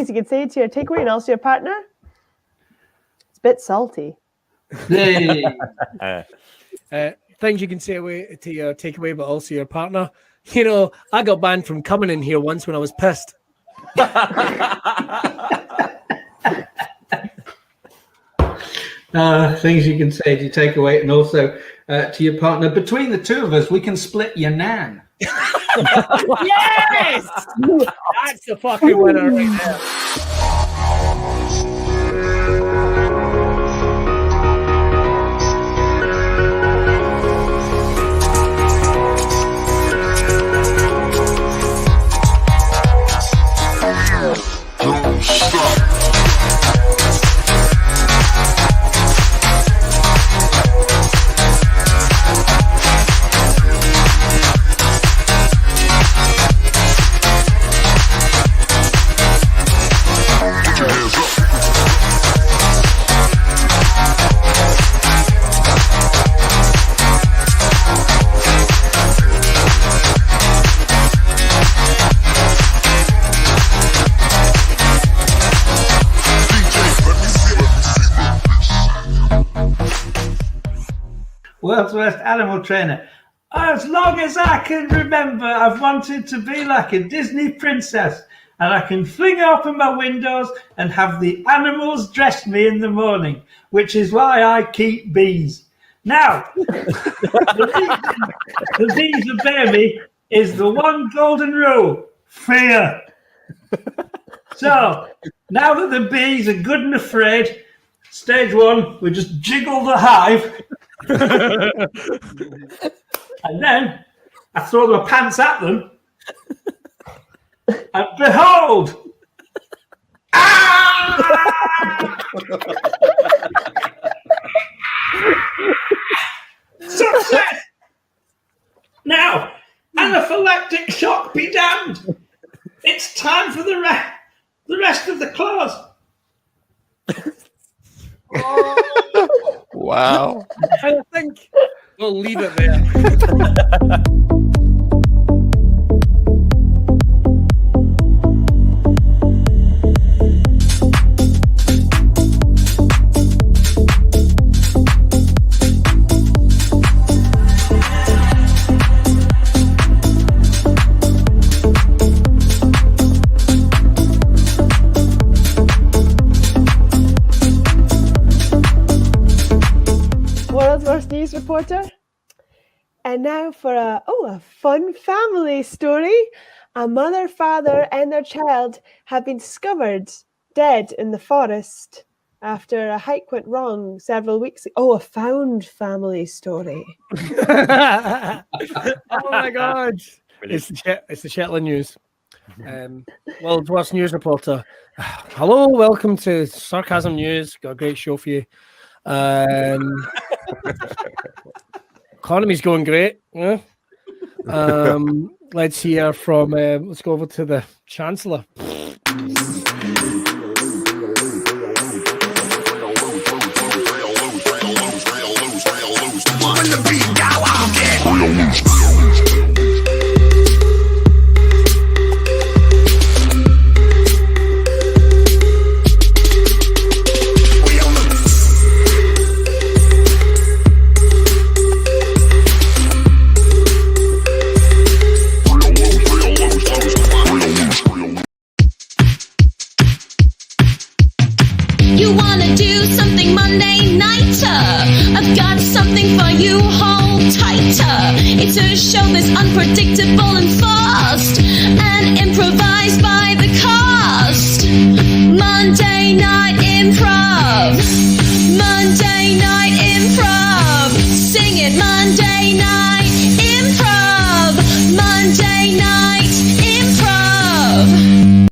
things you can say to your takeaway and also your partner. It's a bit salty. Hey. Things you can say to your takeaway, but also your partner. You know, I got banned from coming in here once when I was pissed. Things you can say to your takeaway and also to your partner. Between the two of us, we can split your nan. Yes! That's the fucking winner right there. World's worst animal trainer. As long as I can remember, I've wanted to be like a Disney princess, and I can fling open my windows and have the animals dress me in the morning, which is why I keep bees. Now, the bees obey me is the one golden rule: fear. So, now that the bees are good and afraid, stage one, we just jiggle the hive. And then I throw my pants at them, and behold, success! Now, anaphylactic shock be damned. It's time for the rest of the clause. Wow. I think we'll leave it there. News reporter. And now for a fun family story. A mother, father, and their child have been discovered dead in the forest after a hike went wrong several weeks ago. Oh, a found family story. Oh my God. It's the Shetland News. World's worst news reporter. Hello, welcome to Sarcasm News. Got a great show for you. Economy's going great. Yeah. Let's hear from. Let's go over to the Chancellor. You wanna do something Monday nighter? I've got something for you, hold tighter. It's a show that's unpredictable and fast, and improvised by the cast. Monday Night Improv. Monday Night Improv. Sing it, Monday Night Improv. Monday Night Improv.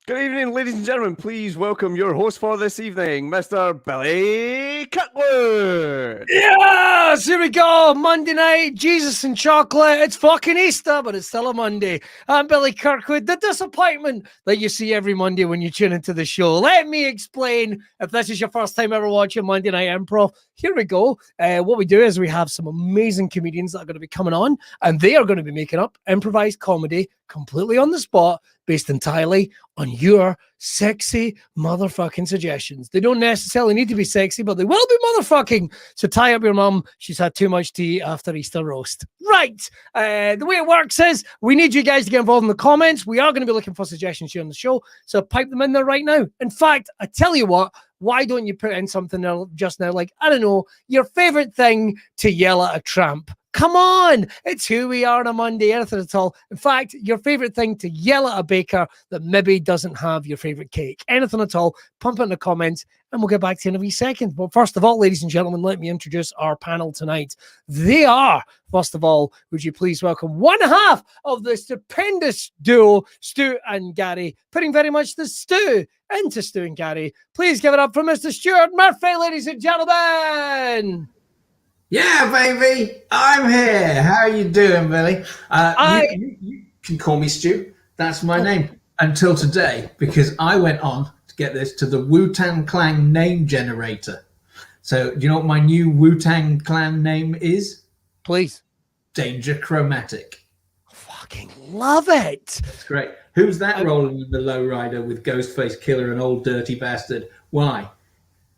Good evening, ladies and gentlemen. Please welcome your host for this evening, Mr. Billy Kirkwood. Yes, here we go. Monday night, Jesus and chocolate. It's fucking Easter, but it's still a Monday. I'm Billy Kirkwood, the disappointment that you see every Monday when you tune into the show. Let me explain. If this is your first time ever watching Monday Night Improv, here we go. What we do is we have some amazing comedians that are going to be coming on, and they are going to be making up improvised comedy completely on the spot, based entirely on your sexy motherfucking suggestions. They don't necessarily need to be sexy, but they will be motherfucking. So tie up your mum. She's had too much tea after Easter roast. Right. The way it works is we need you guys to get involved in the comments. We are going to be looking for suggestions here on the show. So pipe them in there right now. In fact, I tell you what, why don't you put in something just now, like, I don't know, your favorite thing to yell at a tramp? Come on, it's who we are on a Monday, anything at all. In fact, your favorite thing to yell at a baker that maybe doesn't have your favorite cake. Anything at all, pump it in the comments and we'll get back to you in a wee second. But first of all, ladies and gentlemen, let me introduce our panel tonight. They are, first of all, would you please welcome one half of the stupendous duo, Stu and Gary, putting very much the stew into Stu and Gary. Please give it up for Mr. Stuart Murphy, ladies and gentlemen. Yeah, baby, I'm here. How are you doing, Billy? You can call me Stu. That's my name until today, because I went on to get this to the Wu-Tang Clan name generator. So, do you know what my new Wu-Tang Clan name is? Please. Danger Chromatic. Fucking love it. That's great. Who's that rolling in the lowrider with Ghostface Killer and Old Dirty Bastard? Why?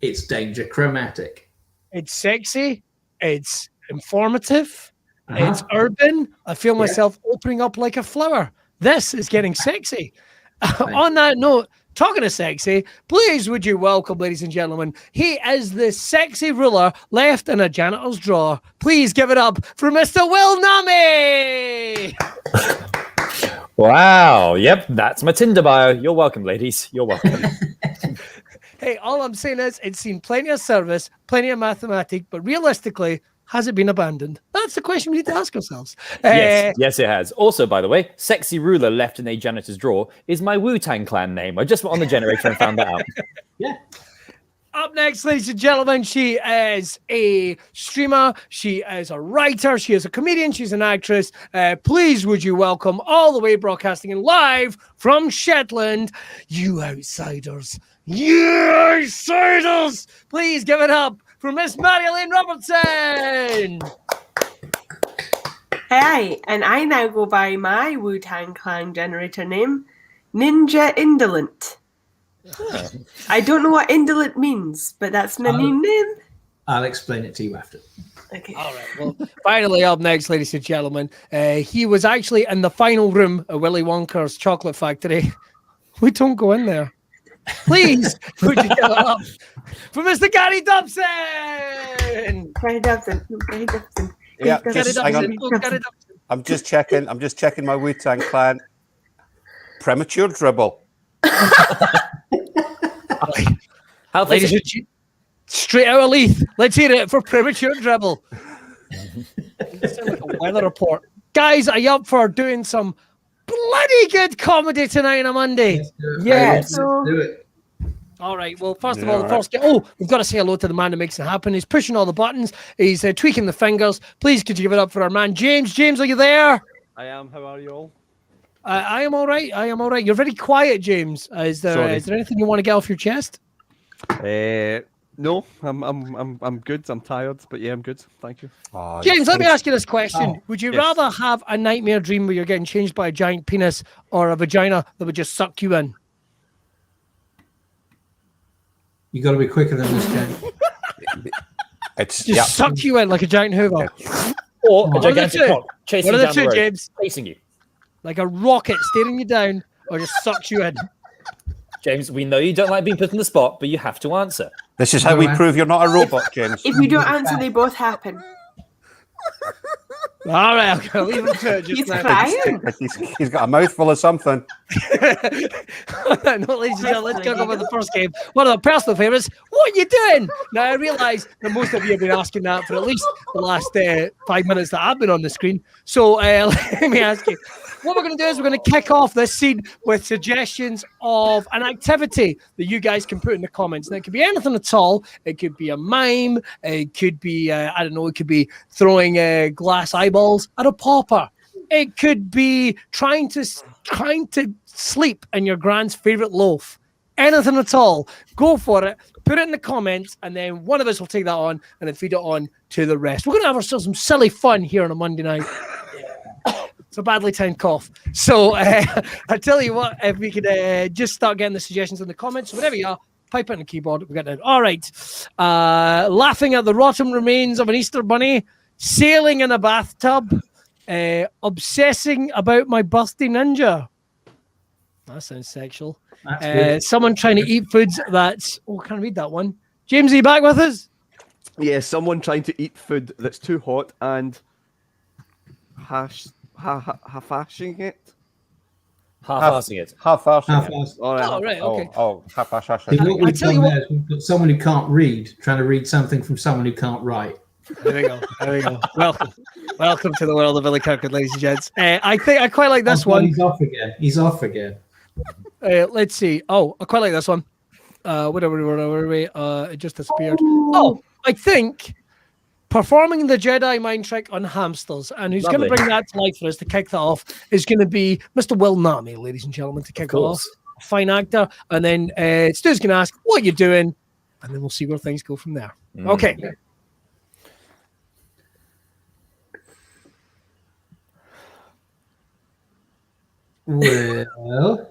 It's Danger Chromatic. It's sexy. It's informative. It's urban. I feel myself opening up like a flower. This is getting sexy. On that note, talking of sexy, please would you welcome, ladies and gentlemen, he is the sexy ruler left in a janitor's drawer. Please give it up for Mr. Will Naameh. Wow. Yep, that's my Tinder bio. You're welcome, ladies. You're welcome. Hey, all I'm saying is it's seen plenty of service, plenty of mathematics, but realistically, has it been abandoned? That's the question we need to ask ourselves. Yes, it has. Also, by the way, sexy ruler left in a janitor's drawer is my Wu-Tang Clan name. I just went on the generator and found that out. Yeah. Up next, ladies and gentlemen, she is a streamer, she is a writer, she is a comedian, she's an actress. Please would you welcome, all the way broadcasting in live from Shetland, you outsiders. You outsiders! Please give it up for Miss Marjolein Robertson. Hi, and I now go by my Wu-Tang Clan generator name, Ninja Indolent. I don't know what indolent means, but that's my new name. I'll explain it to you after. Okay. All right. Well, finally up next, ladies and gentlemen, he was actually in the final room of Willy Wonka's chocolate factory. We don't go in there. Please, would you give it up for Mr. Gary Dobson? Gary Dobson. Gary Dobson. Yeah, Gary just hang on. Dobson. I'm just checking my Wu-Tang Clan. Premature dribble. How Ladies and gentlemen, straight out of Leith. Let's hear it for premature dribble. Sound like a weather report. Guys, are you up for doing some bloody good comedy tonight on a Monday? Yes. Let's do it. All right. Well, first of all, we've got to say hello to the man that makes it happen. He's pushing all the buttons. He's tweaking the fingers. Please, could you give it up for our man, James? James, are you there? I am. How are you all? I am all right. I am all right. You're very quiet, James. Is there anything you want to get off your chest? No, I'm good. I'm tired, but yeah, I'm good. Thank you. James, let me ask you this question. Would you rather have a nightmare dream where you're getting changed by a giant penis or a vagina that would just suck you in? You got to be quicker than this, James. It's just suck you in like a giant Hoover. Or a gigantic cock chasing you down the road, James? chasing you. Like a rocket staring you down or just sucks you in. James, we know you don't like being put on the spot, but you have to answer. This is how we prove you're not a robot, James. If you don't answer, they both happen. All right, I'll leave him to it just He's now. crying. He's got a mouthful of something. No, ladies and gentlemen, let's go with the first game. One of the personal favourites. What are you doing? Now, I realise that most of you have been asking that for at least the last 5 minutes that I've been on the screen. So let me ask you. What we're going to do is we're going to kick off this scene with suggestions of an activity that you guys can put in the comments. And it could be anything at all. It could be a mime. It could be, I don't know, it could be throwing glass eyeballs at a pauper. It could be trying to sleep in your grand's favourite loaf. Anything at all. Go for it. Put put it in the comments, and then one of us will take that on and then feed it on to the rest. We're going to have ourselves some silly fun here on a Monday night. It's a badly timed cough. So I tell you what, if we could just start getting the suggestions in the comments, whatever you are, pipe it on the keyboard. We got that. All right. Laughing at the rotten remains of an Easter bunny, sailing in a bathtub, obsessing about my birthday ninja. That sounds sexual. Someone trying to eat foods that's... Oh, can I read that one? James, are you back with us? Yeah, someone trying to eat food that's too hot and half-ashing it. Half-assing it. Half-assing it. All right. Oh, right, okay. Half-assing What it. we've done there is we've got someone who can't read trying to read something from someone who can't write. There we go. There we go. Welcome to the world of Billy Kirkwood, ladies and gents. I think I quite like this one. He's off again. Let's see. Oh, I quite like this one. Whatever. It just disappeared. Oh, I think performing the Jedi mind trick on hamsters, and who's going to bring that to life for us to kick that off is going to be Mr. Will Naameh, ladies and gentlemen, to kick it off. Fine actor, and then Stu's going to ask, "What are you doing?" And then we'll see where things go from there. Okay. Well,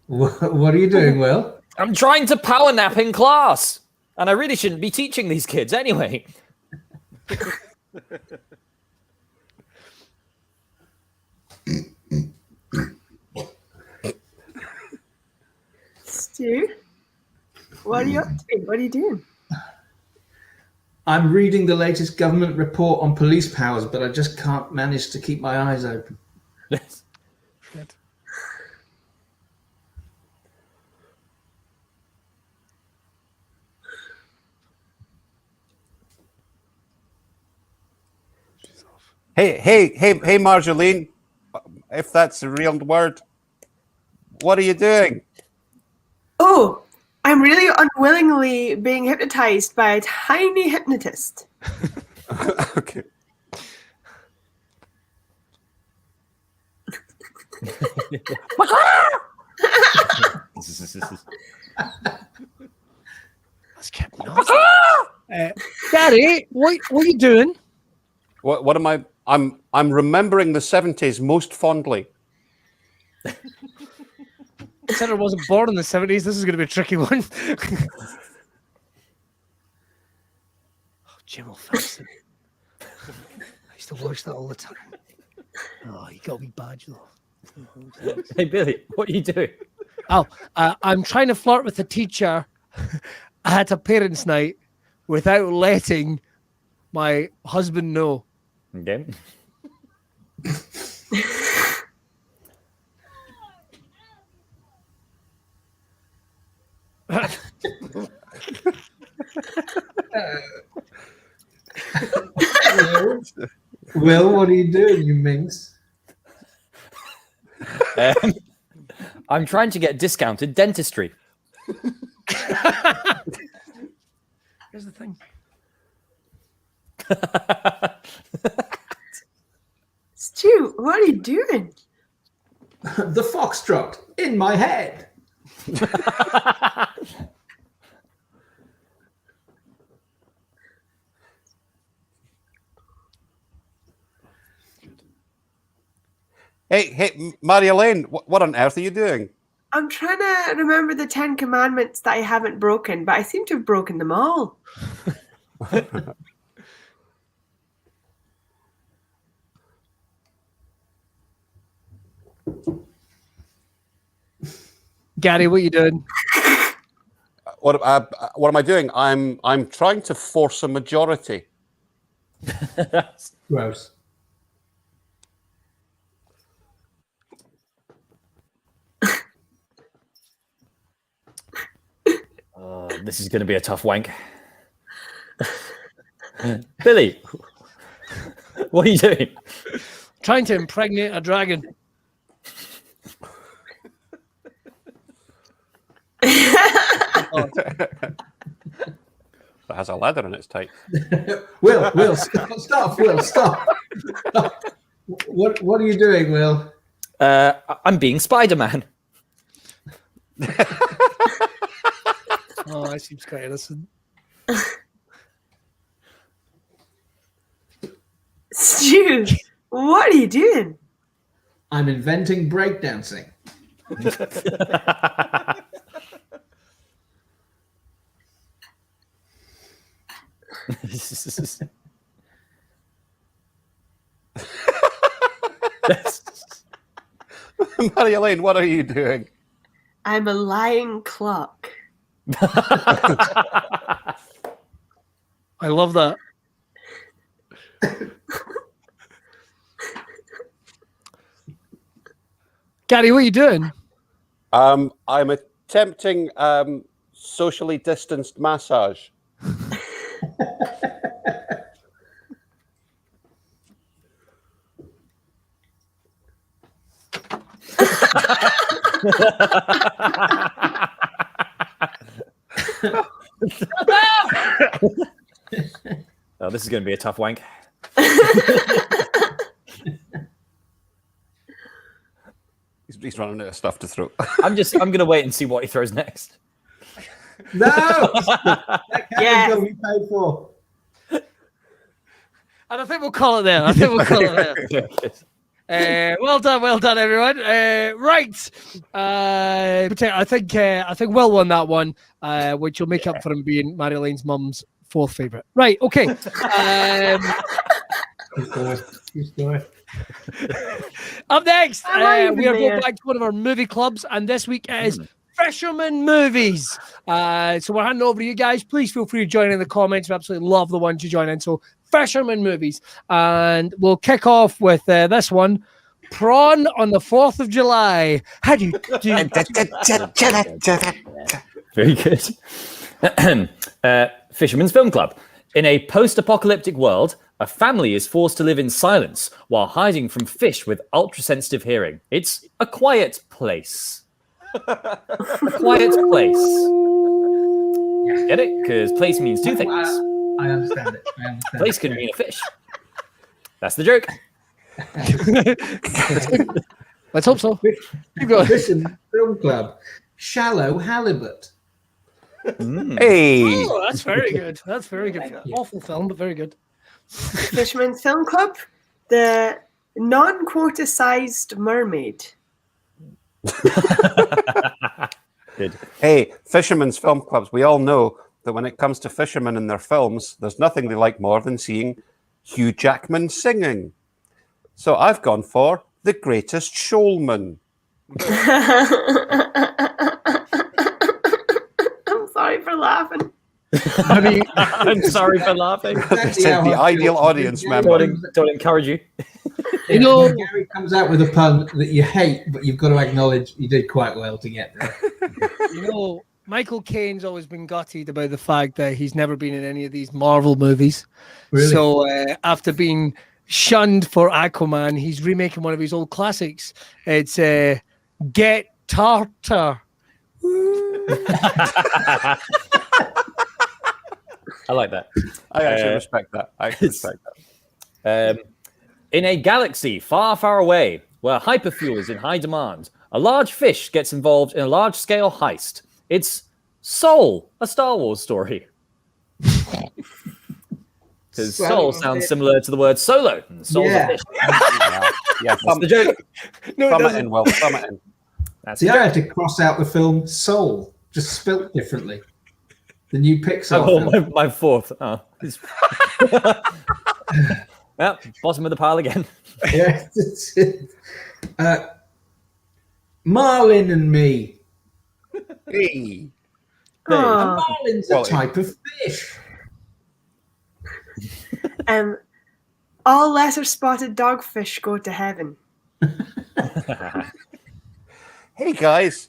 what are you doing, Will? I'm trying to power nap in class, and I really shouldn't be teaching these kids anyway. Stu, what are you up to? What are you doing? I'm reading the latest government report on police powers, but I just can't manage to keep my eyes open. Yes. Hey, Marjolein, if that's a real word, what are you doing? Oh, I'm really unwillingly being hypnotized by a tiny hypnotist. Okay. That's hypnosis. Daddy, what are you doing? What am I? I'm remembering the 70s most fondly. Said I wasn't born in the 70s. This is going to be a tricky one. Jim will fix it. I used to watch that all the time. Oh, you got me badge though. Hey, Billy, what are you doing? Oh, I'm trying to flirt with a teacher at a parents' night without letting my husband know. Okay. Will, what are you doing, you minx? I'm trying to get discounted dentistry. Here's the thing. Stu, what are you doing? The foxtrot in my head. Hey, Marjolein, what on earth are you doing? I'm trying to remember the 10 commandments that I haven't broken, but I seem to have broken them all. Gary, what are you doing? What am I doing? I'm trying to force a majority. Gross. This is going to be a tough wank. Billy, what are you doing? Trying to impregnate a dragon. That has a ladder in its tight. Will, stop, Will, stop. What are you doing, Will? I'm being Spider-Man. Oh, that seems quite innocent. Stu, what are you doing? I'm inventing breakdancing. Marjolein, what are you doing? I'm a lying clock. I love that. Gary, what are you doing? I'm attempting socially distanced massage. Oh, this is going to be a tough wank. He's running out of stuff to throw. I'm going to wait and see what he throws next. No! That Yes. we paid for. And I think we'll call it there. Well done, everyone. Right. I think Will won that one, which will make up for him being Marjoleine's mum's fourth favourite. Right, okay. Up next, we are going back to one of our movie clubs, and this week it is Fisherman Movies. So we're handing over to you guys. Please feel free to join in the comments. We absolutely love the ones you join in. So Fisherman Movies. And we'll kick off with this one. Prawn on the 4th of July. How do you do? Very good. Fisherman's Film Club. In a post-apocalyptic world, a family is forced to live in silence while hiding from fish with ultra-sensitive hearing. It's a quiet place. A quiet place. Get it? Because place means two things. I understand it. Place can mean a fish. That's the joke. Let's hope so. Keep going. Listen, Film Club. Shallow halibut. Hey! Oh, that's very good. That's very good. Awful film, but very good. Fisherman's Film Club. The non-quota-sized mermaid. Good. Hey, Fisherman's Film Clubs, we all know that when it comes to fishermen and their films, there's nothing they like more than seeing Hugh Jackman singing. So I've gone for The Greatest Showman. I'm sorry for laughing. I'm sorry for laughing. It's the ideal audience member. Don't encourage you. You know, Gary comes out with a pun that you hate, but you've got to acknowledge you did quite well to get there. You know, Michael Caine's always been gutted about the fact that he's never been in any of these Marvel movies. Really? So after being shunned for Aquaman, he's remaking one of his old classics. It's Get Tartar. I like that. I actually respect that. In a galaxy far, far away, where hyperfuel is in high demand, a large fish gets involved in a large-scale heist. It's Soul, a Star Wars story. Because Soul sounds similar to the word solo. And Soul's a fish. Yeah, That's the joke. Thumb it in, Will. Thumb it in. That's See, the I joke. had to cross out the film Soul, just spelt differently. The new Pixar Oh, film. my fourth. Oh. Well, bottom of the pile again. Yeah. Marlin and me. Hey. Aw. Marlin's a type of fish. All lesser spotted dogfish go to heaven. Hey, guys.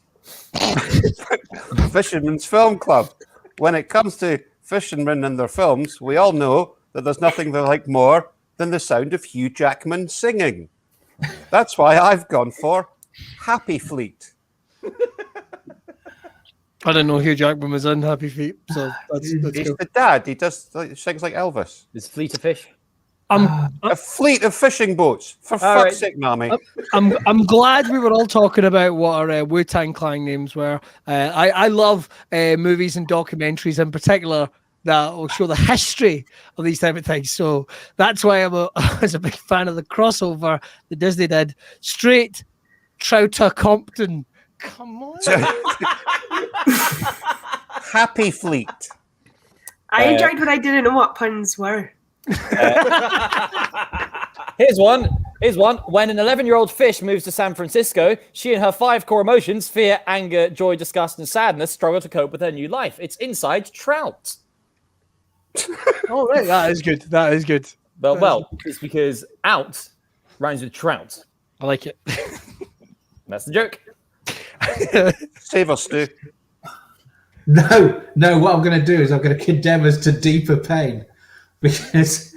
Fisherman's Film Club. When it comes to fishermen and their films, we all know that there's nothing they like more than the sound of Hugh Jackman singing. That's why I've gone for Happy Fleet. I don't know Hugh Jackman was in Happy Feet, so that's He's good. the dad. He sings like Elvis. Is Fleet a fish? A fleet of fishing boats. For fuck's sake, Naameh. I'm glad we were all talking about what our Wu-Tang Clan names were. I love movies and documentaries in particular that will show the history of these type of things. So that's why I was a big fan of the crossover that Disney did. Straight Trouter Compton. Come on. Happy Fleet. I enjoyed when I didn't know what puns were. Here's one. When an 11-year-old fish moves to San Francisco, she and her 5 core emotions, fear, anger, joy, disgust, and sadness, struggle to cope with her new life. It's Inside Trout. Oh, right. That is good. That is good. Well, it's because out rhymes with trout. I like it. That's the joke. Save us, Stu. No, what I'm going to do is I'm going to condemn us to deeper pain. Because,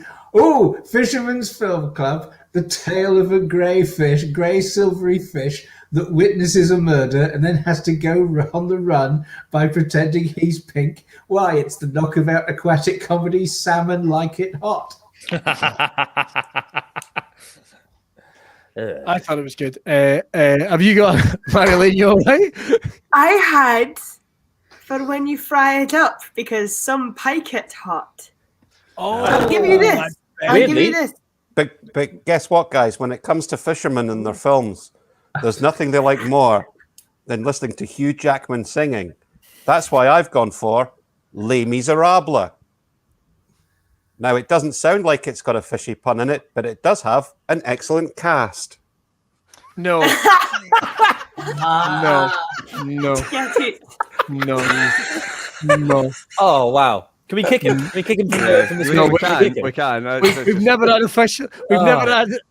Fisherman's Film Club, the tale of a grey silvery fish that witnesses a murder and then has to go on the run by pretending he's pink. Why, it's the knockabout aquatic comedy Salmon Like It Hot. I thought it was good. Have you got Marjolein? You all right? I had for when you fry it up because some pike it hot. I'll give you this. But guess what, guys? When it comes to fishermen and their films, there's nothing they like more than listening to Hugh Jackman singing. That's why I've gone for Les Miserables. Now, it doesn't sound like it's got a fishy pun in it, but it does have an excellent cast. No. No. Oh, wow. Can we kick him? Can we kick him from the screen? No, we can. We've never had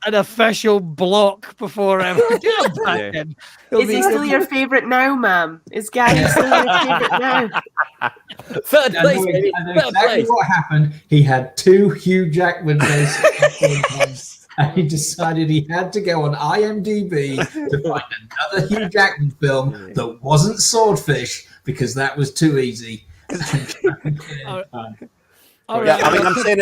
an official block before ever. Get him back in. Is he still your favourite now, ma'am? Is Gary still your favourite now? Third place, baby. I know exactly what happened. He had 2 Hugh Jackman based and he decided he had to go on IMDb to find another Hugh Jackman film that wasn't Swordfish because that was too easy. I'm saying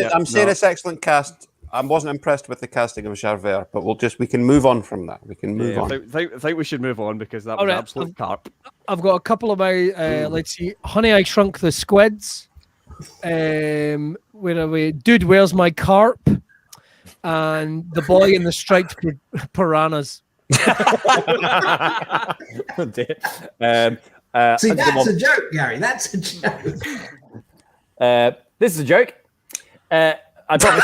it's excellent cast. I wasn't impressed with the casting of Javert, but we can move on from that. We can move on. I think we should move on because that was absolute carp. I've got a couple of my let's see, Honey, I Shrunk the Squids. Where are we? Dude, Where's My Carp? And The Boy in the Striped Piranhas. Oh, dear. See, that's a joke, Gary. That's a joke. This is a joke. I promise.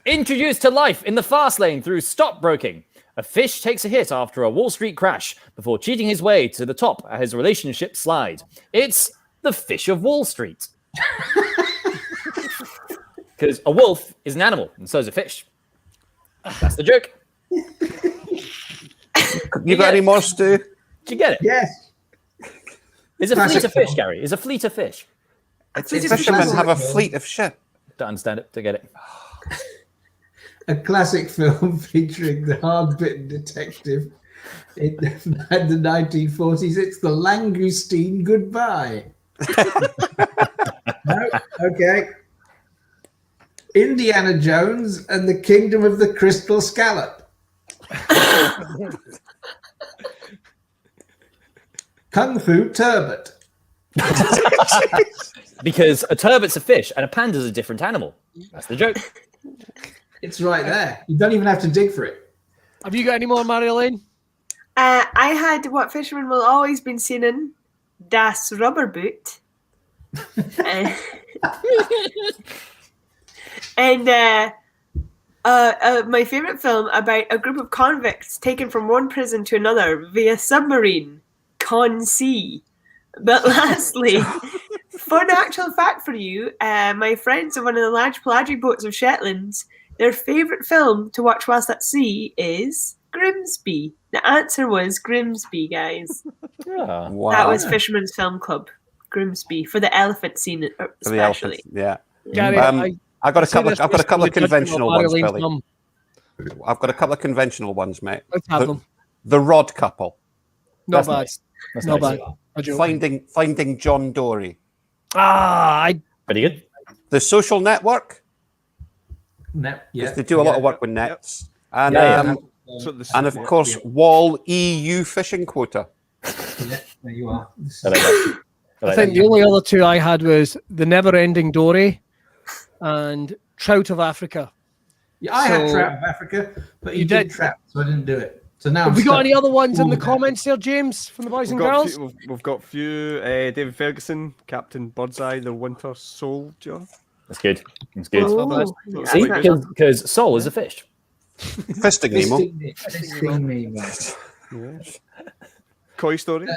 Introduced to life in the fast lane through stockbroking. A fish takes a hit after a Wall Street crash before cheating his way to the top as his relationship slide. It's the Fish of Wall Street. Because a wolf is an animal, and so is a fish. That's the joke. You got any more, Stu? Did you get it? Yes. Is a fleet a fish, Gary? Is a fleet a fish? Fishermen have a fleet of shit. Don't understand it. Don't get it. A classic film featuring the hard-bitten detective in the 1940s. It's The Langoustine Goodbye. No? Okay. Indiana Jones and the Kingdom of the Crystal Scallop. Kung Fu Turbot. Because a turbot's a fish and a panda's a different animal. That's the joke. It's right there. You don't even have to dig for it. Have you got any more, Marjolein? I had what fishermen will always been seen in, Das Rubber Boot. And my favourite film about a group of convicts taken from one prison to another via submarine, Con Sea. But lastly, fun actual fact for you, my friends on one of the large pelagic boats of Shetlands, their favourite film to watch whilst at sea is Grimsby. The answer was Grimsby, guys. Oh, wow. That was Fisherman's Film Club, Grimsby, for the elephant scene especially. Yeah. Gary, I've got a couple of conventional ones, Marjoleine's Billy. mum. I've got a couple of conventional ones, mate. Let's have them. The Rod Couple. Not That's bad. nice. That's Not nice. bad. A joke. Finding John Dory. I Pretty good. The Social Network. Net, yeah. Because they do a lot of work with nets. And, Yeah, and of course, Wall EU fishing quota. Yeah, there you are. I think the only other two I had was the never-ending dory and trout of Africa. Yeah, I had trout of Africa, but you did trout, so I didn't do it. So now have we got any other ones in the comments there, James, from the boys and girls? We've got a few. David Ferguson, Captain Birdseye, the Winter Soldier. That's good. That's good. Oh. See, because Sol is a fish. Fisting Nemo. Nemo. Koi Story.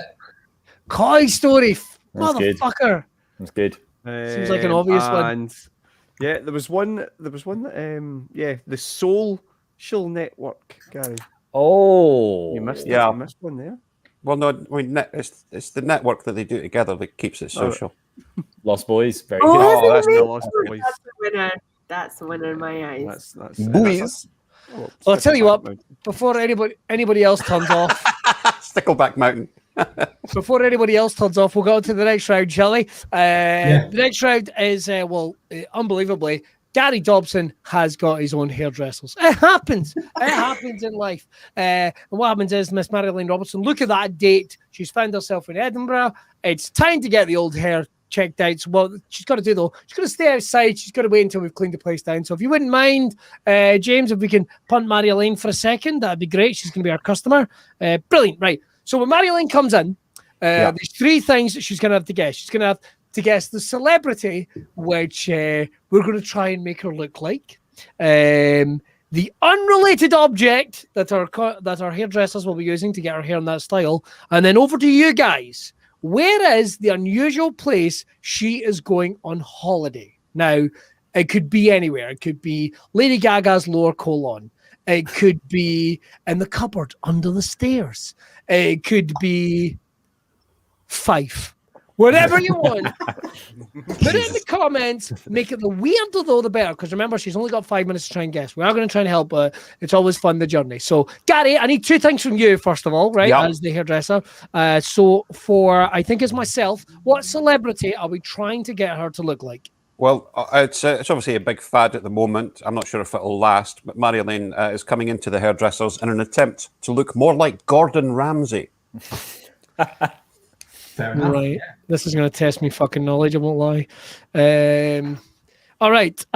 Koi Story, That's good. motherfucker. That's good. Seems like an obvious one. And yeah, there was one that the Social Network, Gary. Oh, You missed yeah. You missed one there. Well, no, I mean, it's the network that they do together that keeps it social. Lost Boys, very Oh, good. Oh, that's the the Lost Boys. That's the winner. That's the winner in my eyes. That's Boys. well, Well, I'll tell you what, Stickleback before anybody else turns off, Stickleback Mountain. before anybody else turns off, we'll go to the next round, shall we? The next round is, unbelievably, Gary Dobson has got his own hairdressers. It happens. It happens in life. And what happens is Miss Marjolein Robertson, look at that date. She's found herself in Edinburgh. It's time to get the old hair checked out. So what she's got to do, though, she's got to stay outside. She's got to wait until we've cleaned the place down. So if you wouldn't mind, James, if we can punt Marjolein for a second, that'd be great. She's going to be our customer. Brilliant. Right. So when Marjolein comes in, there's three things that she's going to have to guess. She's going to have to guess the celebrity, which we're going to try and make her look like. The unrelated object that our hairdressers will be using to get her hair in that style. And then over to you guys. Where is the unusual place she is going on holiday? Now, it could be anywhere. It could be Lady Gaga's lower colon. It could be in the cupboard under the stairs. It could be Fife. Whatever you want. Put it in the comments. Make it the weirder, though, the better. Because remember, she's only got 5 minutes to try and guess. We are going to try and help, but it's always fun, the journey. So, Gary, I need two things from you, first of all, right, as the hairdresser. So, for, I think it's myself, what celebrity are we trying to get her to look like? Well, it's obviously a big fad at the moment. I'm not sure if it'll last, but Marjolein is coming into the hairdressers in an attempt to look more like Gordon Ramsay. Fair enough. Right. Yeah. This is going to test me fucking knowledge, I won't lie. All right.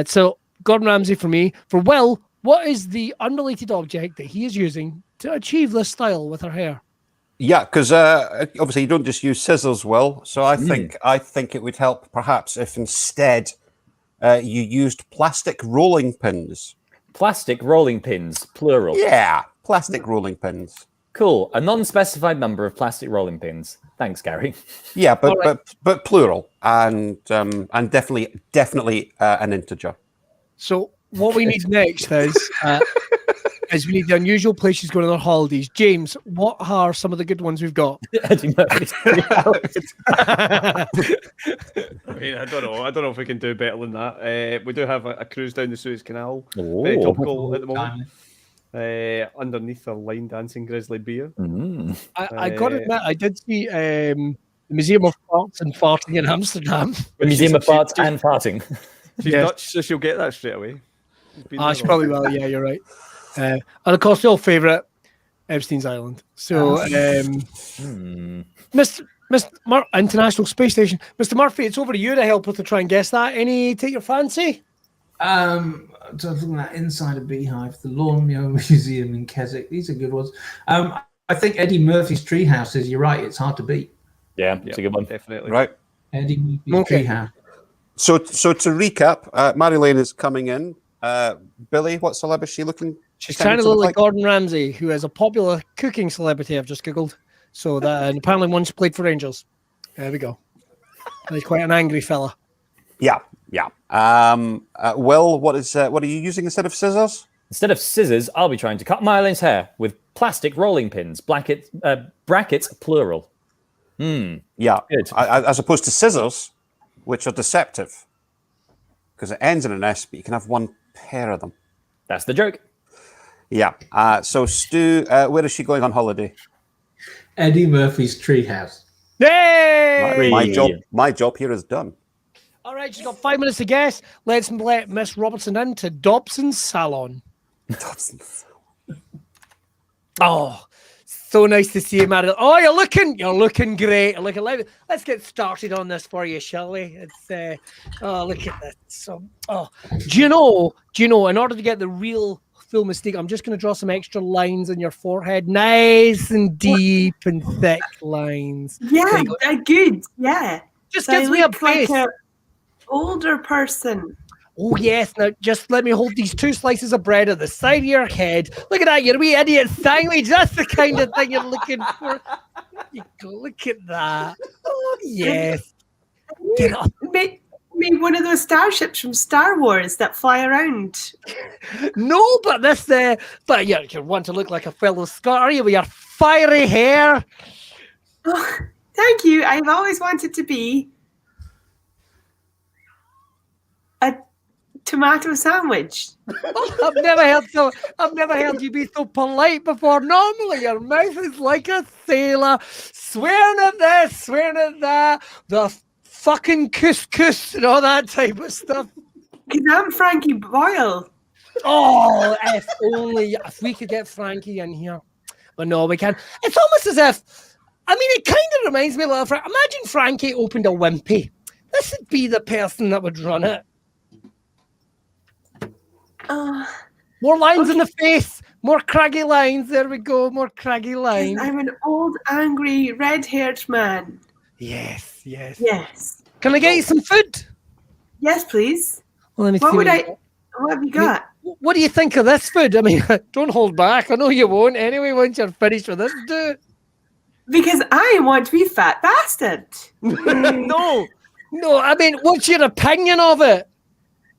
So Gordon Ramsay for me. For Will, what is the unrelated object that he is using to achieve this style with her hair? Yeah, because obviously you don't just use scissors, Will. So I think it would help perhaps if instead you used plastic rolling pins. Plastic rolling pins, plural. Yeah, plastic rolling pins. Cool. A non-specified number of plastic rolling pins. Thanks, Gary. Yeah, but plural and definitely an integer. So what we need next is we need the unusual place she's going on her holidays. James, what are some of the good ones we've got? I mean, I don't know if we can do better than that. We do have a cruise down the Suez Canal. Very topical at the moment. Underneath a line dancing grizzly bear. I got to admit, I did see the Museum of Farts and Farting in Amsterdam. The Museum of Farts and Farting. She's Dutch, so she'll get that straight away. She probably will. Yeah, you're right. And of course, your favourite, Epstein's Island. So, International Space Station, Mr. Murphy, it's over to you to help us to try and guess that. Any take your fancy? So looking at Inside a Beehive, the Lawnmower Museum in Keswick. These are good ones. I think Eddie Murphy's Treehouse is. You're right. It's hard to beat. Yeah, it's a good one. Definitely. Right. Eddie Murphy's Treehouse. So to recap, Marjolein is coming in. Billy, what celebrity is she looking? She's trying to look like Gordon Ramsay, who is a popular cooking celebrity. I've just googled. So that and apparently once played for Rangers. There we go. He's quite an angry fella. Yeah. Will, what are you using instead of scissors? Instead of scissors, I'll be trying to cut Marjolein hair with plastic rolling pins, brackets plural. Yeah, good. As opposed to scissors, which are deceptive because it ends in an S, but you can have one pair of them. That's the joke. Yeah. So Stu, where is she going on holiday? Eddie Murphy's Treehouse. Yay! My job here is done. All right, she's got 5 minutes to guess. Let's let Miss Robertson into Dobson's salon. Dobson's. Oh, so nice to see you, Marilyn. Oh, you're looking great. Let's get started on this for you, shall we? It's look at this. So, do you know? In order to get the real full mistake, I'm just going to draw some extra lines on your forehead, nice and deep and thick lines. Yeah, good. Yeah, just gives me a base. Like an older person. Oh, yes. Now, just let me hold these 2 slices of bread at the side of your head. Look at that, you wee idiot sandwich. That's the kind of thing you're looking for. You go, look at that. Oh, yes. Get up. Make one of those starships from Star Wars that fly around. No, but but you want to look like a fellow Scot, are you, with your fiery hair? Oh, thank you. I've always wanted to be a tomato sandwich. I've never heard you be so polite before. Normally your mouth is like a sailor, swearing at this, swearing at that, the fucking couscous and all that type of stuff. Because I'm Frankie Boyle. Oh, if we could get Frankie in here. But no, we can't. It's almost as if, it kind of reminds me a little of, imagine Frankie opened a Wimpy. This would be the person that would run it. More lines in the face, more craggy lines. There we go, more craggy lines. I'm an old, angry, red-haired man. Yes. Can I get you some food? Yes, please. Well, let me What see have you got? What do you think of this food? Don't hold back. I know you won't anyway once you're finished with this. Do it. Because I want to be fat bastard. No. What's your opinion of it?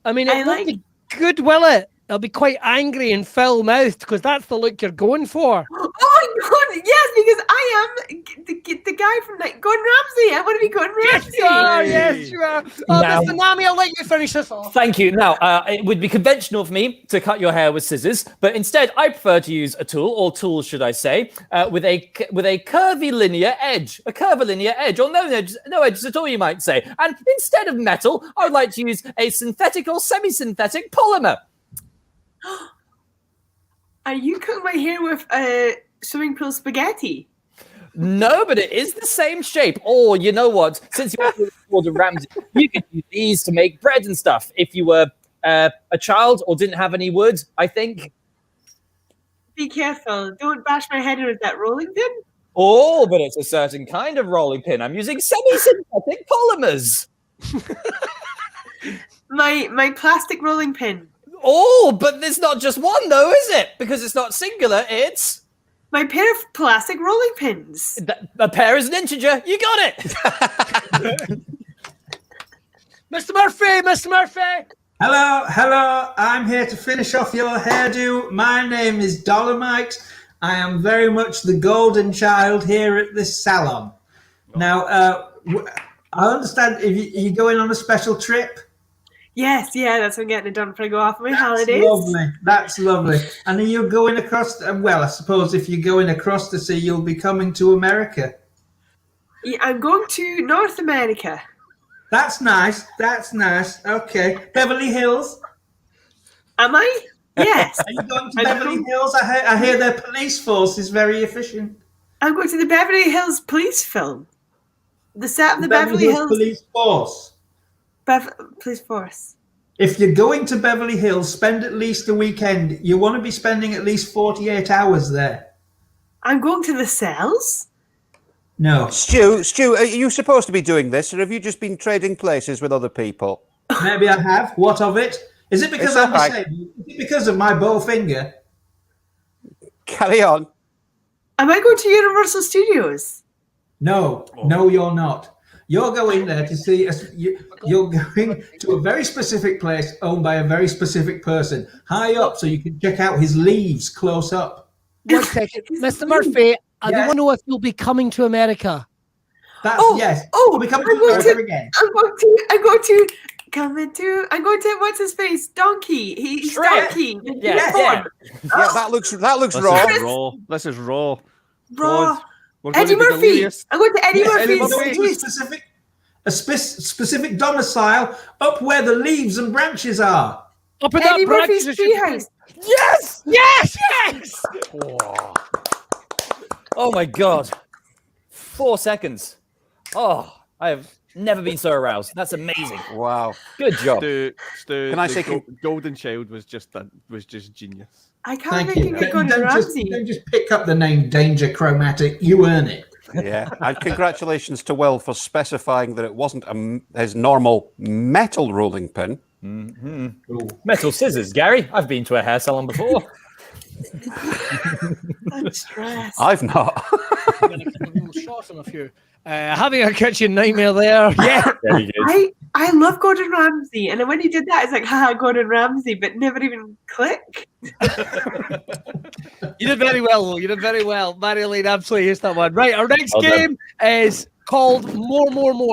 It won't be good, will it? It'll be quite angry and foul-mouthed because that's the look you're going for. Oh my God! Yes, because I am the guy from Gordon Ramsay. I want to be Gordon Ramsay. Yes, you are. Oh, Now- Mr. Naameh, I'll let you finish this off. Thank you. Now, it would be conventional for me to cut your hair with scissors, but instead I prefer to use a tool, or tools, should I say, with a curvy linear edge. A curvilinear edge, or no edges at all, you might say. And instead of metal, I would like to use a synthetic or semi-synthetic polymer. Are you cutting my hair with swimming pool spaghetti? No, but it is the same shape. Or you know what? Since you're Gordon Ramsay, you could use these to make bread and stuff. If you were a child or didn't have any wood, I think. Be careful! Don't bash my head in with that rolling pin. Oh, but it's a certain kind of rolling pin. I'm using semi-synthetic polymers. My plastic rolling pin. Oh, but there's not just one, though, is it? Because it's not singular, it's... My pair of plastic rolling pins. A pair is an integer. You got it. Mr. Murphy! Hello. I'm here to finish off your hairdo. My name is Dolomite. I am very much the golden child here at this salon. Now, I understand if you're going on a special trip. Yes, that's what I'm getting it done before I go off on my holidays. That's lovely. And are you going across? Well, I suppose if you're going across the sea, you'll be coming to America. Yeah, I'm going to North America. That's nice. Okay. Beverly Hills? Am I? Yes. Are you going to Beverly Hills? I hear their police force is very efficient. I'm going to the Beverly Hills police film. The set of the Beverly Hills Police Force. Police Force. If you're going to Beverly Hills, spend at least a weekend. You want to be spending at least 48 hours there. I'm going to the cells? No. Stu, are you supposed to be doing this, or have you just been trading places with other people? Maybe I have. What of it? Is it because It's I'm all right. disabled? Is it because of my bow finger? Carry on. Am I going to Universal Studios? No, you're not. You're going there to see you're going to a very specific place owned by a very specific person, high up, so you can check out his leaves close up. 1 second. Mr. Murphy, I don't know if you'll be coming to America. Yes. We'll be coming to America again. I'm going to what's his face? Donkey. He's Shrek. Donkey. Yeah. Yeah, that looks raw. This is raw. Raw. We're going Eddie to the Murphy. delirious. I'm going to Eddie Murphy's. Murphy. To be specific, A specific domicile up where the leaves and branches are. Up in Eddie that branch Murphy's is a Treehouse. Yes! Yes! Yes! Oh my god. 4 seconds. Oh, I have never been so aroused. That's amazing. Wow. Good job. Stu, Can I say Golden Child was just genius. I can't Thank think you. of Gordon Ramsay. Don't just pick up the name Danger Chromatic. You earn it. Yeah, and congratulations to Will for specifying that it wasn't his normal metal rolling pin. Metal scissors, Gary. I've been to a hair salon before. I'm stressed. I've not. Short on a few. Having a kitchen nightmare there. Yeah. Very good. I love Gordon Ramsay, and when he did that, it's like, haha, Gordon Ramsay, but never even click. You did very well, though. You did very well. Marjolein absolutely used that one. Right, our next game is called More.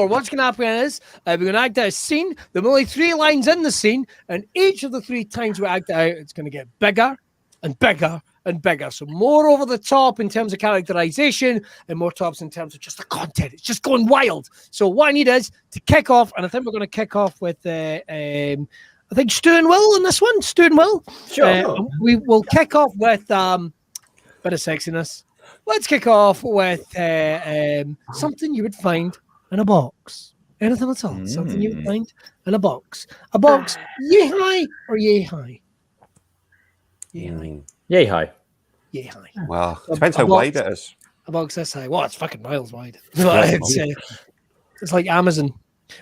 What's going to happen is we're going to act out a scene. There are only 3 lines in the scene, and each of the 3 times we act it out, it's going to get bigger and bigger and bigger. So more over the top in terms of characterization and more tops in terms of just the content. It's just going wild. So what I need is to kick off, and I think we're going to kick off with I think Stu and Will in this one. Stu and Will. Sure. We will kick off with bit of sexiness. Let's kick off with something you would find in a box. Anything at all. Something you would find in a box. A box, yay high or yay high? Yay high. Yay high. Yay high. Well, depends how wide it is. A box this high. Well, it's fucking miles wide. It's like Amazon.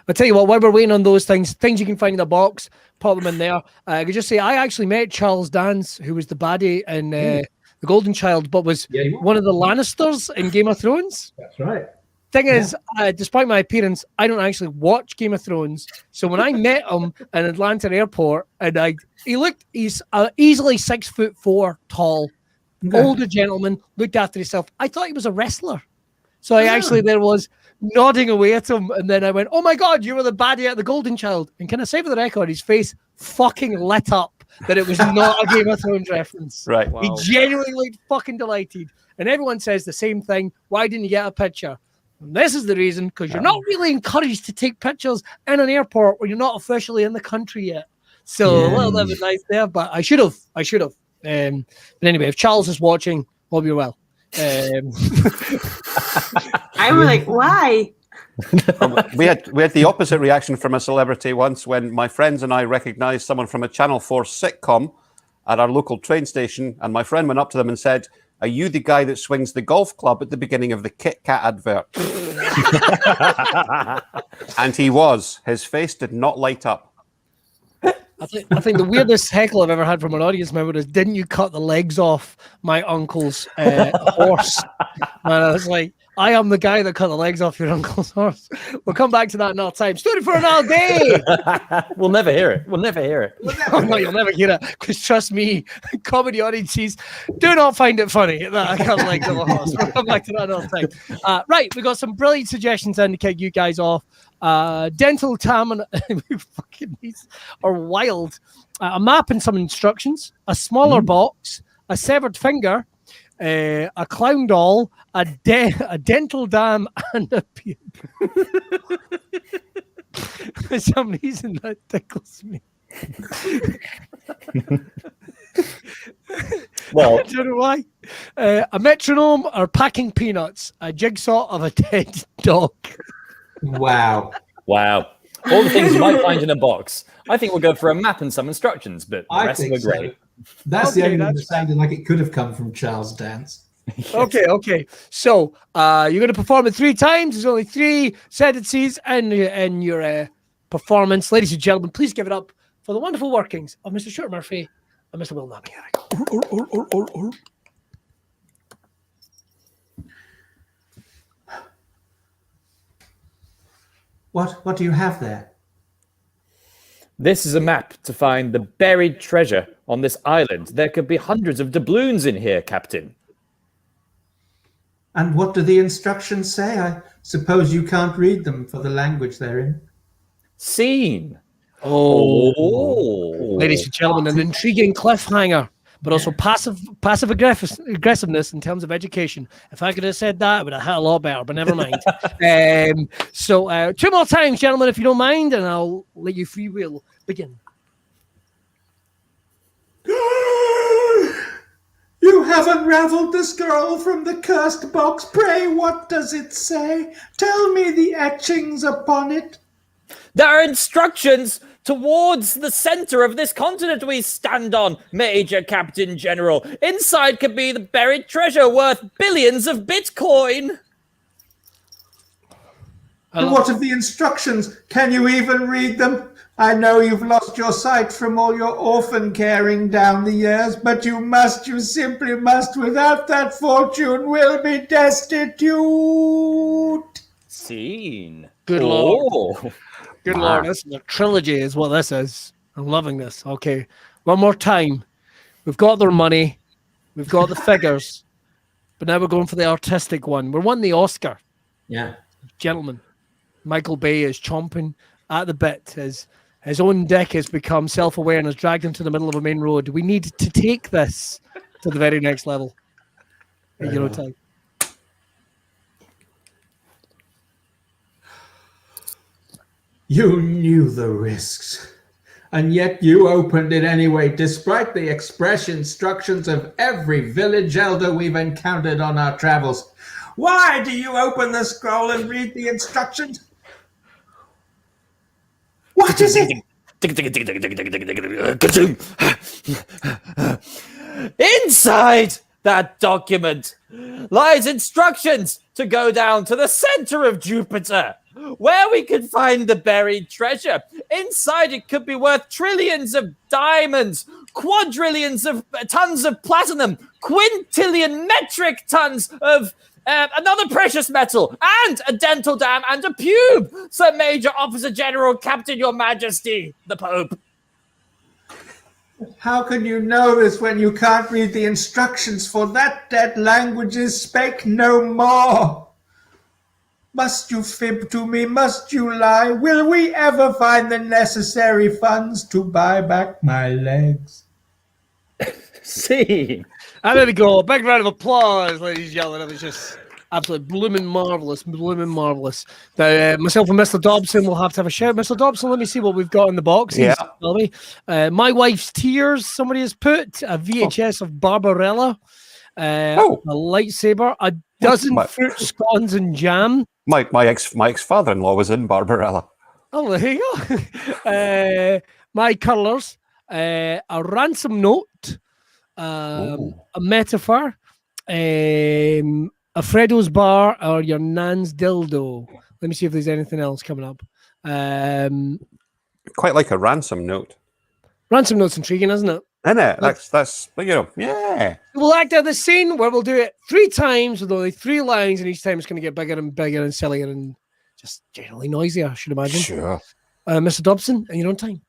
I'll tell you what, while we're waiting on those things you can find in the box, pop them in there. I could just say I actually met Charles Dance, who was the baddie in The Golden Child, but was one of the Lannisters in Game of Thrones. That's right. Thing is, despite my appearance, I don't actually watch Game of Thrones. So when I met him in Atlanta airport, and he's easily 6'4" tall, older gentleman, looked after himself. I thought he was a wrestler. So I actually there was nodding away at him, and then I went, "Oh my God, you were the baddie at The Golden Child." And can I say for the record, his face fucking lit up that it was not a Game of Thrones reference. Right. Wow. He genuinely looked fucking delighted. And everyone says the same thing. Why didn't you get a picture? And this is the reason, because you're not really encouraged to take pictures in an airport when you're not officially in the country yet. So a little bit of advice there, but I should have. But anyway, if Charles is watching, hope you're well. I was like, why? we had the opposite reaction from a celebrity once when my friends and I recognized someone from a Channel 4 sitcom at our local train station, and my friend went up to them and said, "Are you the guy that swings the golf club at the beginning of the Kit Kat advert?" And he was. His face did not light up. I think the weirdest heckle I've ever had from an audience member is, "Didn't you cut the legs off my uncle's horse?" And I was like, I am the guy that cut the legs off your uncle's horse. We'll come back to that another time. Story for another day. We'll never hear it. We'll never hear it. No, you'll never hear it. Because trust me, comedy audiences do not find it funny that I cut the legs off a horse. We'll come back to that another time. Right, we got some brilliant suggestions in to kick you guys off. Dental tam and fucking these are wild. A map and some instructions. A smaller box. A severed finger. A clown doll, a dental dam, and a pube. For some reason, that tickles me. Well, I don't know why. A metronome or packing peanuts, a jigsaw of a dead dog. Wow. All the things you might find in a box. I think we'll go for a map and some instructions, but the rest are great. So. That's the only one that sounded like it could have come from Charles Dance. Okay. So you're going to perform it 3 times. There's only 3 sentences in your performance. Ladies and gentlemen, please give it up for the wonderful workings of Mr. Stuart Murphy and Mr. Will Naameh. What do you have there? This is a map to find the buried treasure on this island. There could be hundreds of doubloons in here, Captain. And what do the instructions say? I suppose you can't read them for the language they're in. Scene. Ladies and gentlemen, an intriguing cliffhanger. but also passive aggressiveness in terms of education. If I could have said that, it would have hit a lot better, but never mind. So 2 more times, gentlemen, if you don't mind, and I'll let you free will begin. You have unraveled the scroll from the cursed box. Pray, what does it say? Tell me the etchings upon it. There are instructions towards the center of this continent we stand on, Major Captain General. Inside could be the buried treasure worth billions of Bitcoin. And what of the instructions? Can you even read them? I know you've lost your sight from all your orphan caring down the years, but you simply must. Without that fortune, will be destitute. Scene. Good Lord. Good Lord, this is a trilogy is what this is. I'm loving this. Okay, one more time. We've got their money. We've got the figures. But now we're going for the artistic one. We're wanting the Oscar. Yeah. Gentlemen, Michael Bay is chomping at the bit as his own dick has become self-aware and has dragged him to the middle of a main road. We need to take this to the very next level. Time. You knew the risks, and yet you opened it anyway, despite the express instructions of every village elder we've encountered on our travels. Why do you open the scroll and read the instructions? What is it? Inside that document lies instructions to go down to the center of Jupiter, where we can find the buried treasure. Inside it could be worth trillions of diamonds, quadrillions of tons of platinum, quintillion metric tons of another precious metal, and a dental dam and a pube, Sir Major Officer General Captain Your Majesty, the Pope. How can you know this when you can't read the instructions? For that dead languages spake no more. Must you fib to me? Must you lie? Will we ever find the necessary funds to buy back my legs? See. And there we go. Big round of applause, ladies and gentlemen. It was just absolutely blooming marvellous. Now, myself and Mr. Dobson will have to have a shout. Mr. Dobson, let me see what we've got in the box. Yeah. Tell me. My Wife's Tears, somebody has put. A VHS of Barbarella. A lightsaber. A dozen fruit scones and jam. My ex-father-in-law was in Barbarella. Oh, there you go. My colours. A ransom note. A metaphor, a Fredo's bar, or your nan's dildo. Let me see if there's anything else coming up. Quite like a ransom note. Ransom note's intriguing, isn't it? Isn't it? That's yeah. We'll act out this scene where we'll do it 3 times with only 3 lines, and each time it's going to get bigger and bigger and sillier and just generally noisier, I should imagine. Sure. Mr. Dobson, and your own time.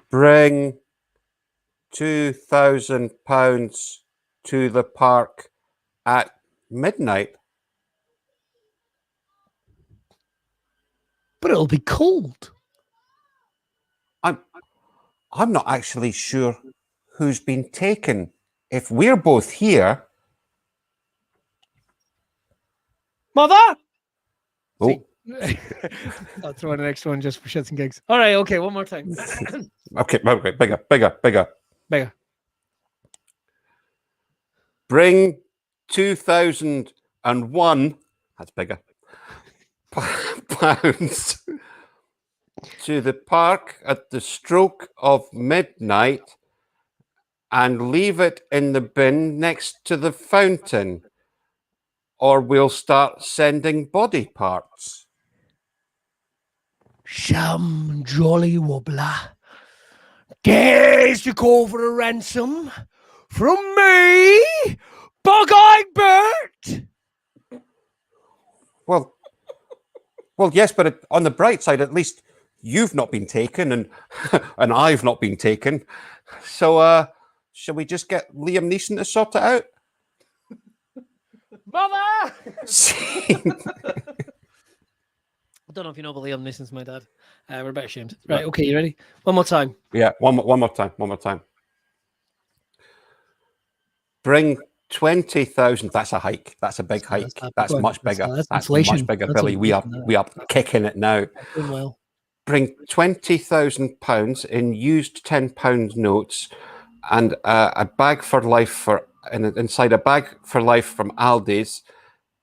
Bring £2,000 to the park at midnight. But it'll be cold. I'm not actually sure who's been taken. If we're both here. Mother! Oh. I'll throw in an extra one just for shits and gigs. All right, okay, one more time. Okay, bigger. Bring 2001, that's bigger, pounds to the park at the stroke of midnight and leave it in the bin next to the fountain, or we'll start sending body parts. Sham jolly wobbler. Dares to call for a ransom from me, Bug-Eyed Bert. Well, yes, but on the bright side, at least you've not been taken, and and I've not been taken. So, shall we just get Liam Neeson to sort it out? Mother! I don't know if you know, but Liam Neeson's my dad. We're a bit ashamed. Right, okay, you ready? One more time. Yeah, one more time. Bring 20,000. That's a hike. That's a big hike. That's much bigger. That's That's inflation. much bigger, That's Billy. We are kicking it now. Doing well. Bring £20,000 in used £10 notes and a bag for life inside a bag for life from Aldi's,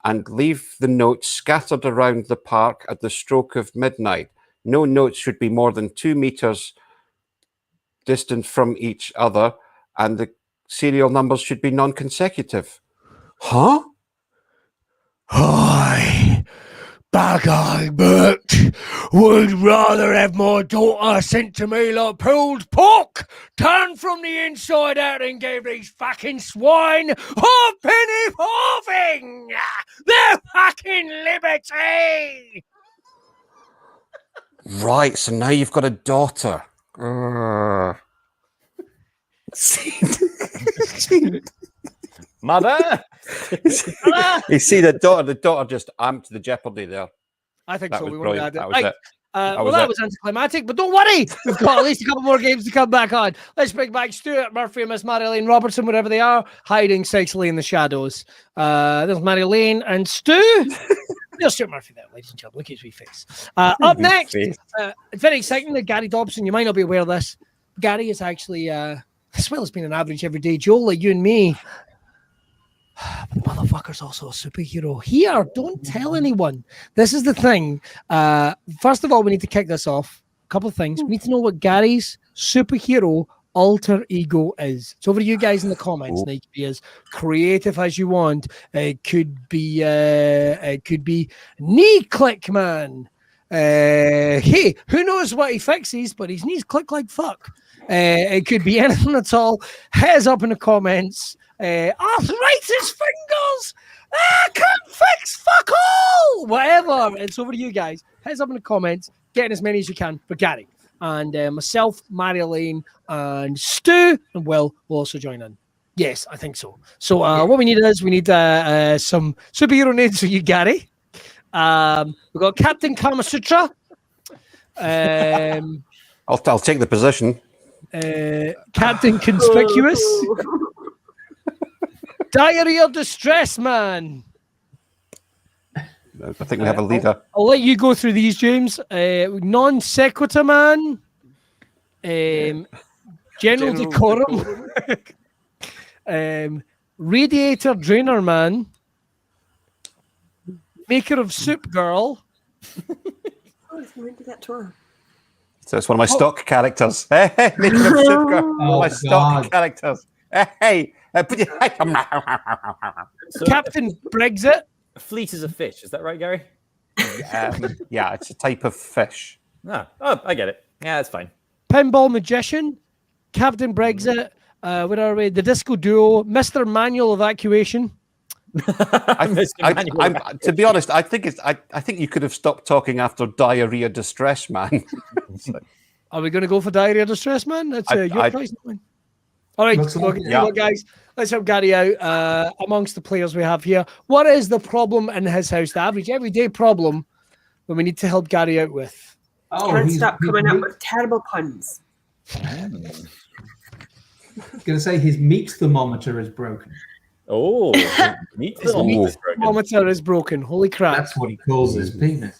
and leave the notes scattered around the park at the stroke of midnight. No notes should be more than 2 meters distant from each other, and the serial numbers should be non-consecutive. Huh? Hi, Bageye Bert would rather have my daughter sent to me like pulled pork, turned from the inside out and gave these fucking swine a penny farthing. Their fucking liberty. Right, so now you've got a daughter. Mother. You see, the daughter just amped the jeopardy there. I think That so. was We brilliant. won't That add was it. it. That was anticlimactic, but don't worry. We've got at least a couple more games to come back on. Let's bring back Stuart, Murphy, and Miss Marjolein Robertson, wherever they are, hiding sexily in the shadows. There's Marjolein and Stu. There's Stuart Murphy there, ladies and gentlemen. Look at his wee face. Up next, it's very exciting that Gary Dobson, you might not be aware of this, Gary is actually, as well as being an average everyday Joe like you and me, but the motherfucker's also a superhero. Here, don't tell anyone. This is the thing. First of all, we need to kick this off. A couple of things. We need to know what Gary's superhero alter ego is. It's over to you guys in the comments. And it could be as creative as you want. It could be knee click man. Hey, who knows what he fixes, but his knees click like fuck. It could be anything at all. Hit us up in the comments. Arthritis fingers. I can't fix fuck all. Whatever. It's over to you guys. Hit us up in the comments. Get in as many as you can for Gary. And myself, Marjolein, and Stu, and Will also join in. Yes, I think so. So what we need is some superhero names for you, Gary. We've got Captain Kama Sutra. I'll take the position. Captain Conspicuous. Diarrhea Distress Man. I think we have a leader. I'll let you go through these, James. Non Sequitur Man. General Decorum. Radiator Drainer Man. Maker of Soup Girl. When did that tour? So it's one of my stock characters. Hey, Maker of Soup Girl. One of my stock characters. Hey. Captain Brexit. Fleet is a fish. Is that right, Gary? Yeah, it's a type of fish. Oh, I get it. Yeah, that's fine. Pinball Magician. Captain Brexit. Where are we? The Disco Duo. Mr. Manual Evacuation. To be honest, I think you could have stopped talking after Diarrhea Distress Man. Are we going to go for Diarrhea Distress Man? That's your choice. All right, guys, let's help Gary out amongst the players we have here. What is the problem in his house? The average everyday problem that we need to help Gary out with? Can't stop coming up with terrible puns. I was going to say his meat thermometer is broken. Oh, meat thermometer is broken. Holy crap. That's what he calls his penis.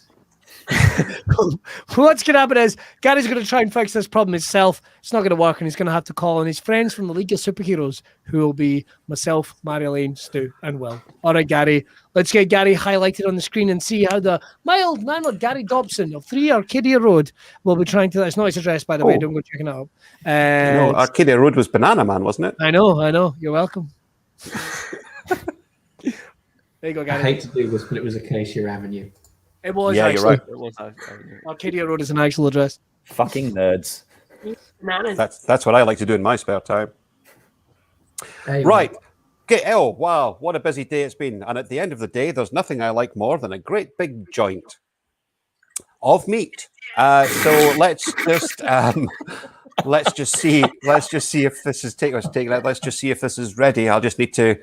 What's going to happen is Gary's going to try and fix this problem himself. It's not going to work, and he's going to have to call on his friends from the League of Superheroes, who will be myself, Marjolein, Stu, and Will. All right, Gary. Let's get Gary highlighted on the screen and see how the mild-mannered Gary Dobson of 3 Arcadia Road will be trying to... That's not his address, by the way. Don't go checking it out. No, Arcadia Road was Banana Man, wasn't it? I know. You're welcome. There you go, Gary. I hate to do this, but it was Acacia Avenue. It was. Yeah, actually. you're right. It was Arcadia Road is an actual address. Fucking nerds. That's what I like to do in my spare time. Right. Okay. Oh, wow. What a busy day it's been. And at the end of the day, there's nothing I like more than a great big joint of meat. So let's just see if this is let's just see if this is ready. I'll just need to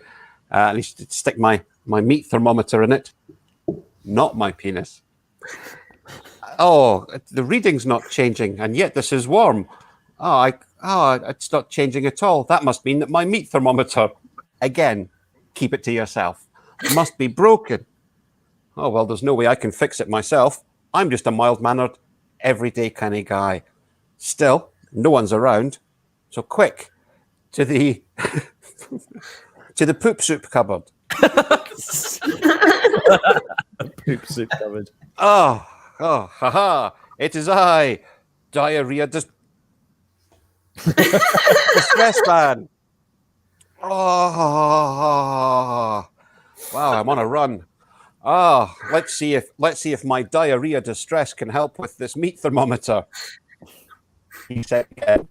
at least stick my meat thermometer in it. Not my penis. Oh, the reading's not changing, and yet this is warm. It's not changing at all. That must mean that my meat thermometer, again, keep it to yourself, must be broken. Oh, well, there's no way I can fix it myself. I'm just a mild-mannered, everyday kind of guy. Still, no one's around. So quick, to the to the poop soup cupboard. Poop soup cupboard. Haha! It is I, diarrhea distress man. Oh, wow! I'm on a run. Let's see if my diarrhea distress can help with this meat thermometer. He said again.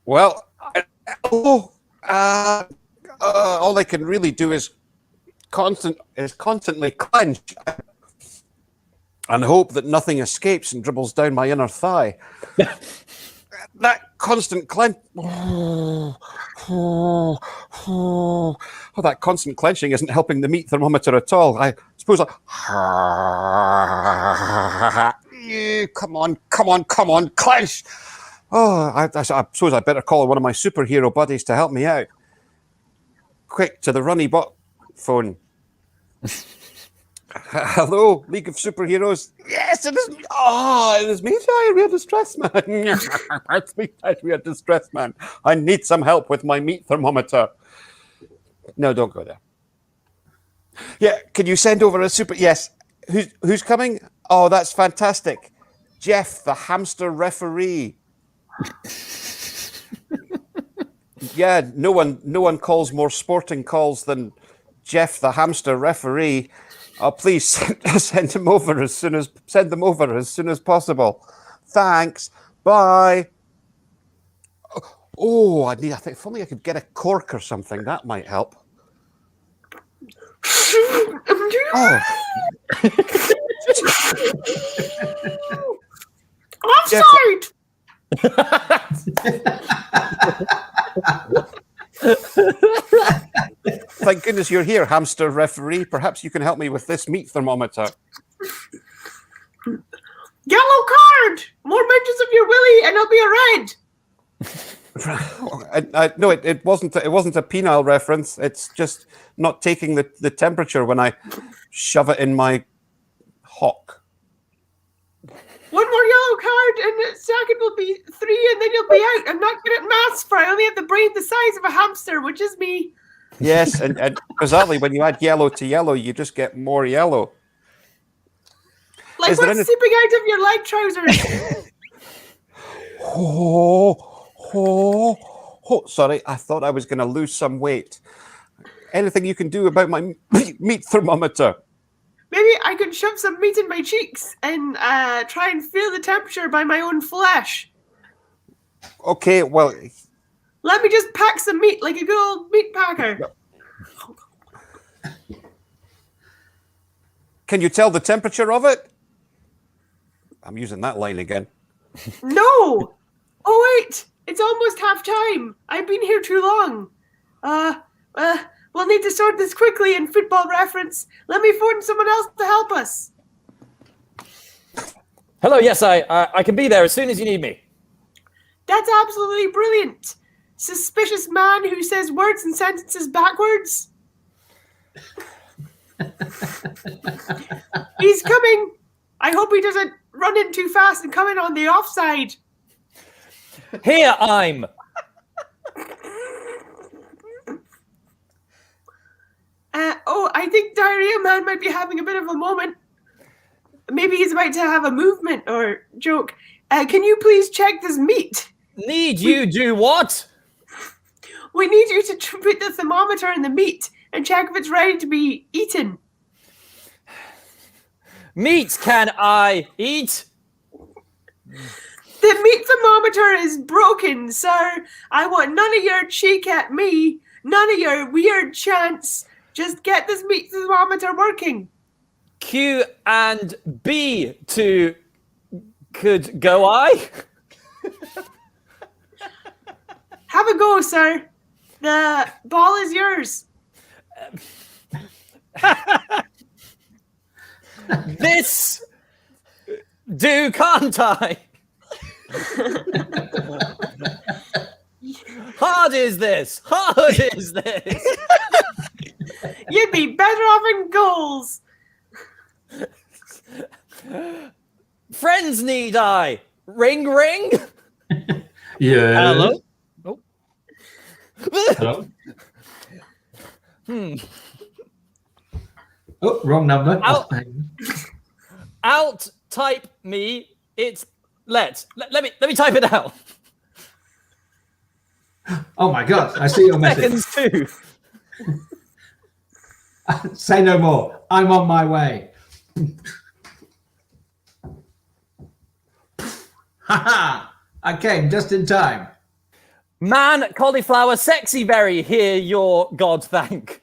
Well, all I can really do is constantly clench and hope that nothing escapes and dribbles down my inner thigh. That constant clench. That constant clenching isn't helping the meat thermometer at all. I suppose come on, clench. I suppose I better call one of my superhero buddies to help me out. Quick, to the runny phone. Hello, League of Superheroes. Yes, it is me. It is me, diarrhea distress man. It's me, diarrhea distress man. I need some help with my meat thermometer. No, don't go there. Yeah, can you send over a super? Yes. Who's coming? Oh, that's fantastic. Jeff, the hamster referee. Yeah, no one calls more sporting calls than Jeff, the hamster referee. Oh, please send them over as soon as possible. Thanks. Bye. Oh, I think if only I could get a cork or something, that might help. Offside. Thank goodness you're here, hamster referee. Perhaps you can help me with this meat thermometer. Yellow card. More mentions of your willy, and it'll be a red. No, it wasn't a penile reference. It's just not taking the temperature when I shove it in my hock. One more yellow card, and the second will be 3, and then you'll be out. I'm not good at maths, for I only have the brain the size of a hamster, which is me. Yes, and bizarrely, when you add yellow to yellow, you just get more yellow. Like what's seeping out of your leg trousers? Sorry, I thought I was going to lose some weight. Anything you can do about my meat thermometer? Maybe I could shove some meat in my cheeks and try and feel the temperature by my own flesh. Okay, well... Let me just pack some meat like a good old meat packer. Can you tell the temperature of it? I'm using that line again. No! Oh, wait! It's almost half time. I've been here too long. We'll need to sort this quickly in football reference. Let me phone someone else to help us. Hello, yes, I can be there as soon as you need me. That's absolutely brilliant. Suspicious man who says words and sentences backwards. He's coming. I hope he doesn't run in too fast and come in on the offside. Here I'm. I think Diarrhea Man might be having a bit of a moment. Maybe he's about to have a movement or joke. Can you please check this meat? Need you do what? We need you to put the thermometer in the meat and check if it's ready to be eaten. Meat can I eat? The meat thermometer is broken, sir. I want none of your cheek at me. None of your weird chants. Just get this meat thermometer working. Q and B to could go I? Have a go, sir. The ball is yours. This do, can't I? Hard is this. Hard is this. You'd be better off in goals. Friends need I. Ring, ring. Yeah. Hello? Oh. Hello? Oh, wrong number. Out type me. It's let me type it out. Oh my God, I see your message. Seconds too. Say no more. I'm on my way. Haha! I came just in time. Man, cauliflower, sexy berry, hear your God thank.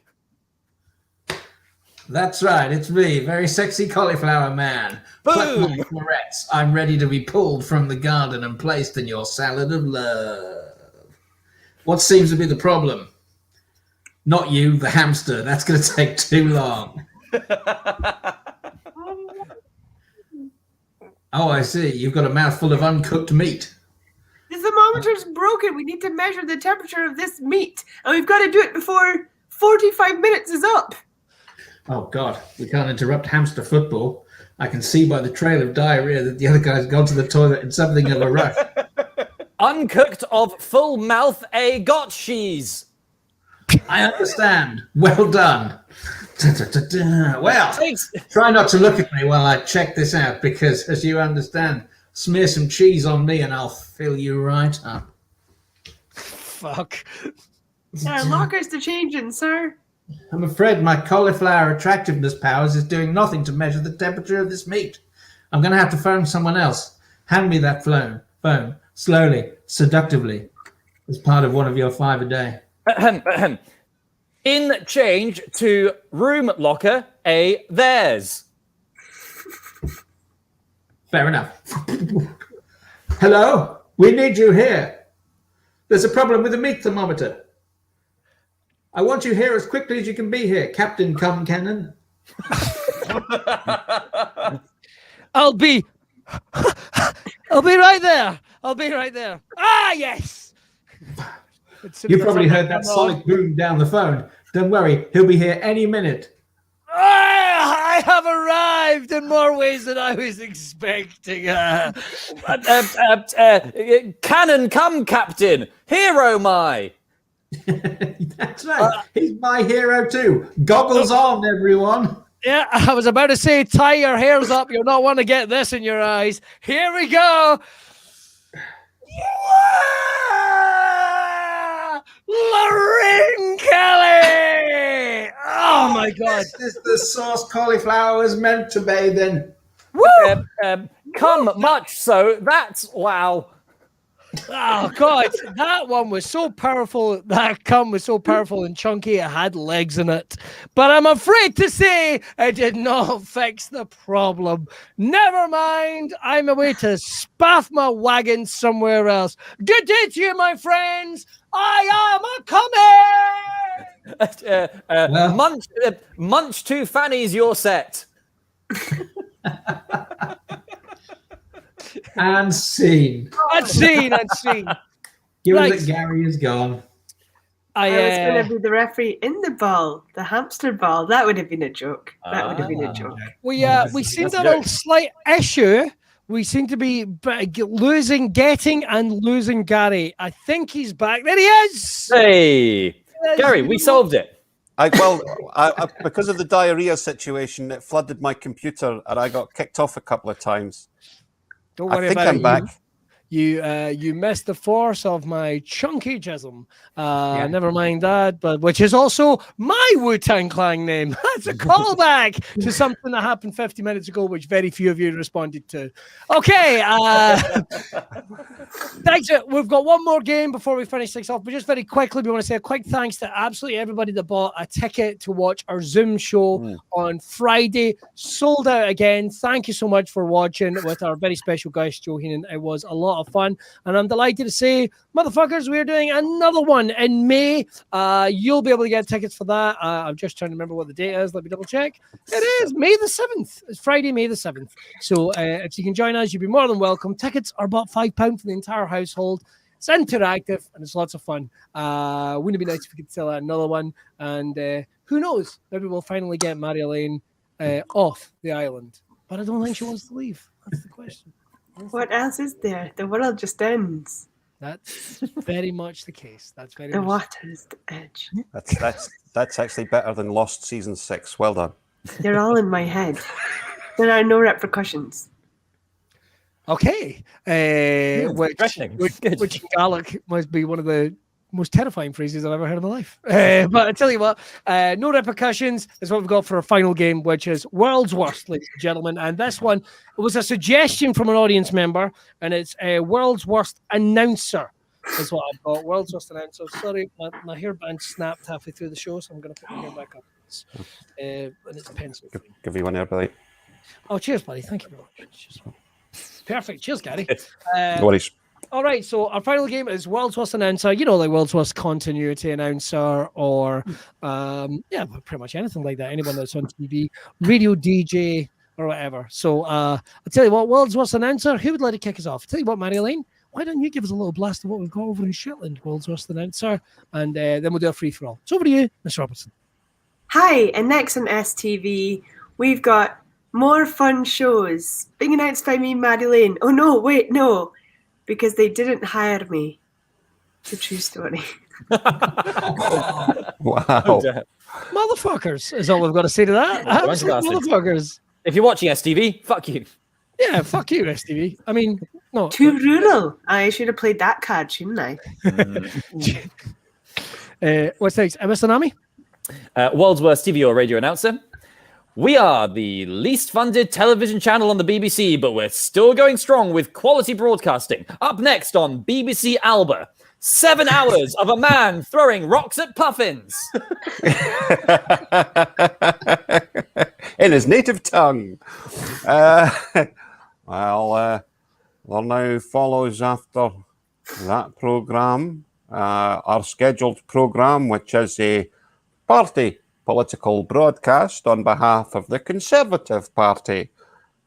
That's right, it's me, very sexy cauliflower man. Pluck my florets. I'm ready to be pulled from the garden and placed in your salad of love. What seems to be the problem? Not you, the hamster. That's going to take too long. Oh, I see. You've got a mouthful of uncooked meat. The thermometer's broken. We need to measure the temperature of this meat. And we've got to do it before 45 minutes is up. Oh, God. We can't interrupt hamster football. I can see by the trail of diarrhea that the other guy's gone to the toilet in something of a rush. Uncooked of full mouth a got cheese. I understand. Well done. Well, try not to look at me while I check this out, because, as you understand, smear some cheese on me and I'll fill you right up. Fuck. Lockers to change in, sir. I'm afraid my cauliflower attractiveness powers is doing nothing to measure the temperature of this meat. I'm going to have to phone someone else. Hand me that phone, slowly, seductively, as part of one of your 5 a day. In change to room locker a theirs. Fair enough. Hello? We need you here. There's a problem with the meat thermometer. I want you here as quickly as you can be here, Captain Cum Cannon. I'll be right there. I'll be right there. Ah, yes. You probably heard that sonic boom down the phone. Don't worry, he'll be here any minute. I have arrived in more ways than I was expecting. Cannon come, Captain. Hero my. That's right. He's my hero too. Goggles on, everyone. Yeah, I was about to say, tie your hairs up. You'll not want to get this in your eyes. Here we go. Lorraine Kelly! Oh my God! This is the sauce cauliflower was meant to be. Then, come much so. That's wow. Oh God, that one was so powerful. That cum was so powerful and chunky. It had legs in it, but I'm afraid to say it did not fix the problem. Never mind. I'm away to spaff my wagon somewhere else. Good day to you, my friends. I am a coming. Munch two fannies. Your set. And scene. Unseen. Given Right. that Gary is gone. I was going to be the referee in the ball, the hamster ball. That would have been a joke. We seem to have a slight issue. We seem to be losing Gary. I think he's back. There he is. Hey, Gary, we solved it. Because of the diarrhea situation, it flooded my computer and I got kicked off a couple of times. Don't worry about it. I think I'm back. You missed the force of my chunky jism. Never mind that, but which is also my Wu-Tang Clan name. That's a callback to something that happened 50 minutes ago, which very few of you responded to. Okay. Thanks. We've got one more game before we finish things off, but just very quickly, we want to say a quick thanks to absolutely everybody that bought a ticket to watch our Zoom show on Friday. Sold out again. Thank you so much for watching with our very special guest, Joe Heenan. It was a lot of fun, and I'm delighted to say, motherfuckers, we're doing another one in May. You'll be able to get tickets for that. I'm just trying to remember what the date is. Let me double check. It is May the 7th. It's Friday, May the 7th. So if you can join us, you'd be more than welcome. Tickets are about £5 for the entire household. It's interactive and it's lots of fun. Wouldn't it be nice if we could sell out another one? And who knows? Maybe we'll finally get Marjolein off the island. But I don't think she wants to leave. That's the question. What else is there? The world just ends. That's very much the case. That's very The much water is the edge. That's actually better than Lost season 6. Well done. They're all in my head. There are no repercussions. Okay. Which in Gaelic must be one of the most terrifying phrases I've ever heard in my life. But I tell you what, no repercussions is what we've got for our final game, which is World's Worst, ladies and gentlemen. And this one was a suggestion from an audience member, and it's World's Worst Announcer is what I've got. World's Worst Announcer. Sorry, my hairband snapped halfway through the show, so I'm going to put my hair back up. And it's pencil. Give you one there, Billy. Oh, cheers, buddy. Thank you very much. Perfect. Cheers, Gary. No worries. All right, so our final game is World's Worst Announcer. You know, like World's Worst Continuity Announcer or, pretty much anything like that. Anyone that's on TV, radio DJ or whatever. So I'll tell you what, World's Worst Announcer, who would like to kick us off? I'll tell you what, Marjolein, why don't you give us a little blast of what we've got over in Shetland, World's Worst Announcer, and then we'll do a free-for-all. So over to you, Miss Robertson. Hi, and next on STV, we've got more fun shows being announced by me, Marjolein. Oh, no, wait, no. Because they didn't hire me. It's a true story. Wow. Motherfuckers is all we've got to say to that. Absolute motherfuckers. If you're watching STV, fuck you. Yeah, fuck you, STV. I mean, no. Too rural. I should have played that card, shouldn't I? What's next? Mr. Naameh? World's Worst TV or radio announcer. We are the least funded television channel on the BBC, but we're still going strong with quality broadcasting. Up next on BBC Alba, 7 hours of a man throwing rocks at puffins. In his native tongue. There now follows after that programme, our scheduled programme, which is a party political broadcast on behalf of the Conservative Party.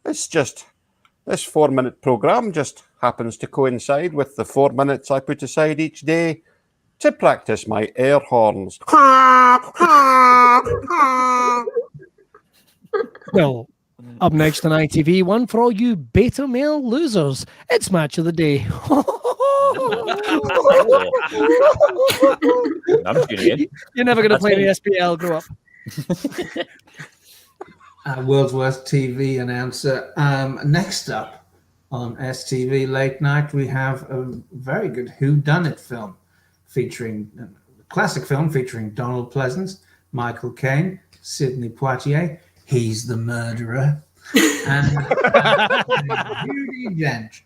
This 4-minute programme just happens to coincide with the 4 minutes I put aside each day to practice my air horns. Well, up next on ITV1 for all you beta male losers, it's Match of the Day. You're never going to play the SPL. Grow up. World's Worst TV announcer. Next up on STV Late Night, we have a very good whodunit film featuring classic film featuring Donald Pleasance, Michael Caine, Sidney Poitier. He's the murderer. And Judi Dench.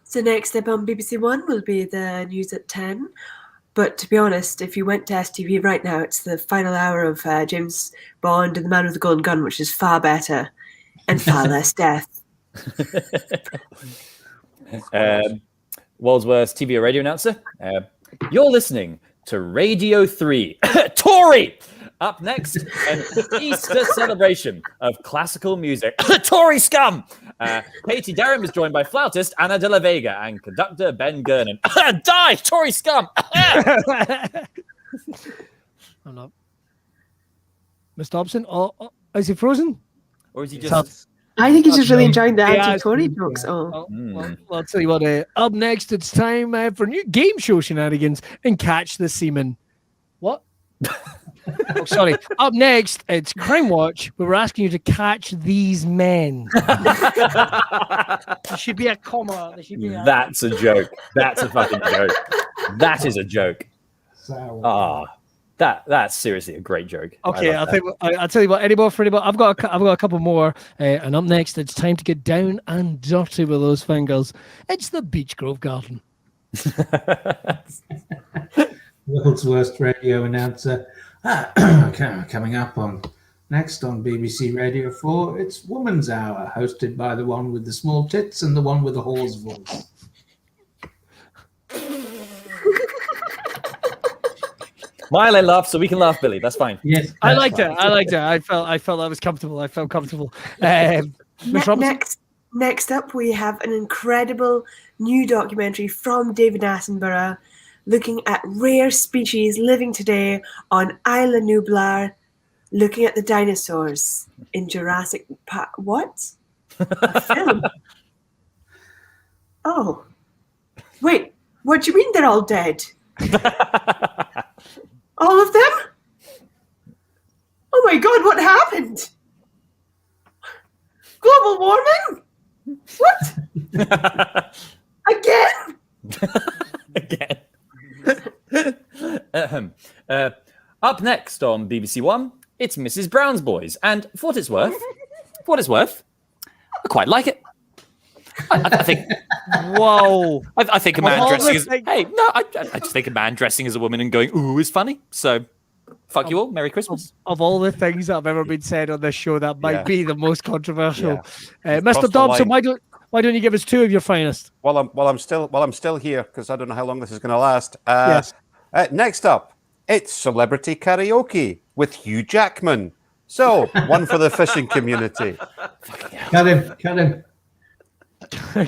So next up on BBC One will be the news at 10. But to be honest, if you went to STV right now, it's the final hour of James Bond and the Man with the Golden Gun, which is far better and far less death. World's Worst TV or radio announcer. You're listening to Radio 3. Tory! Up next, an Easter celebration of classical music. Tory scum! Katie Derham is joined by flautist Anna de la Vega and conductor Ben Gernon. Die, Tory scum! I'm not. Miss Dobson? Is he frozen? Or is he just... I think he's just really enjoying the anti-Tory jokes. Well, I'll tell you what. Up next, it's time for new game show shenanigans and Catch the Seaman. What? Oh, sorry. Up next, it's Crime Watch, where we're asking you to catch these men. There should be a comma. There should be a... That's a joke. That's a fucking joke. That is a joke. That's seriously a great joke. Okay, I'll tell you what. Any more for anybody? I've got a couple more. And up next, it's time to get down and dirty with those fingers. It's the Beech Grove Garden. World's worst radio announcer. Coming up next on BBC Radio 4, it's Woman's Hour, hosted by the one with the small tits and the one with the hoarse voice. Marjolein laughed, so we can laugh, Billy. That's fine. Yes, I liked it. I felt I was comfortable. I felt comfortable. Miss Robertson? Next up, we have an incredible new documentary from David Attenborough looking at rare species living today on Isla Nublar, looking at the dinosaurs in Jurassic Park. What? A film? Oh. Wait, what do you mean they're all dead? All of them? Oh my God, what happened? Global warming? What? Again? Again. Up next on BBC One, it's Mrs. Brown's Boys, and for what it's worth, I quite like it. I think. Whoa! I think a man dressing as I just think a man dressing as a woman and going ooh is funny. So, fuck you all. Merry Christmas. Of all the things that have ever been said on this show, that might be the most controversial. Yeah. Mr. Dobson, why don't you give us two of your finest? While I'm still here, because I don't know how long this is going to last. Yes. Next up, it's celebrity karaoke with Hugh Jackman. So one for the fishing community. Cut him.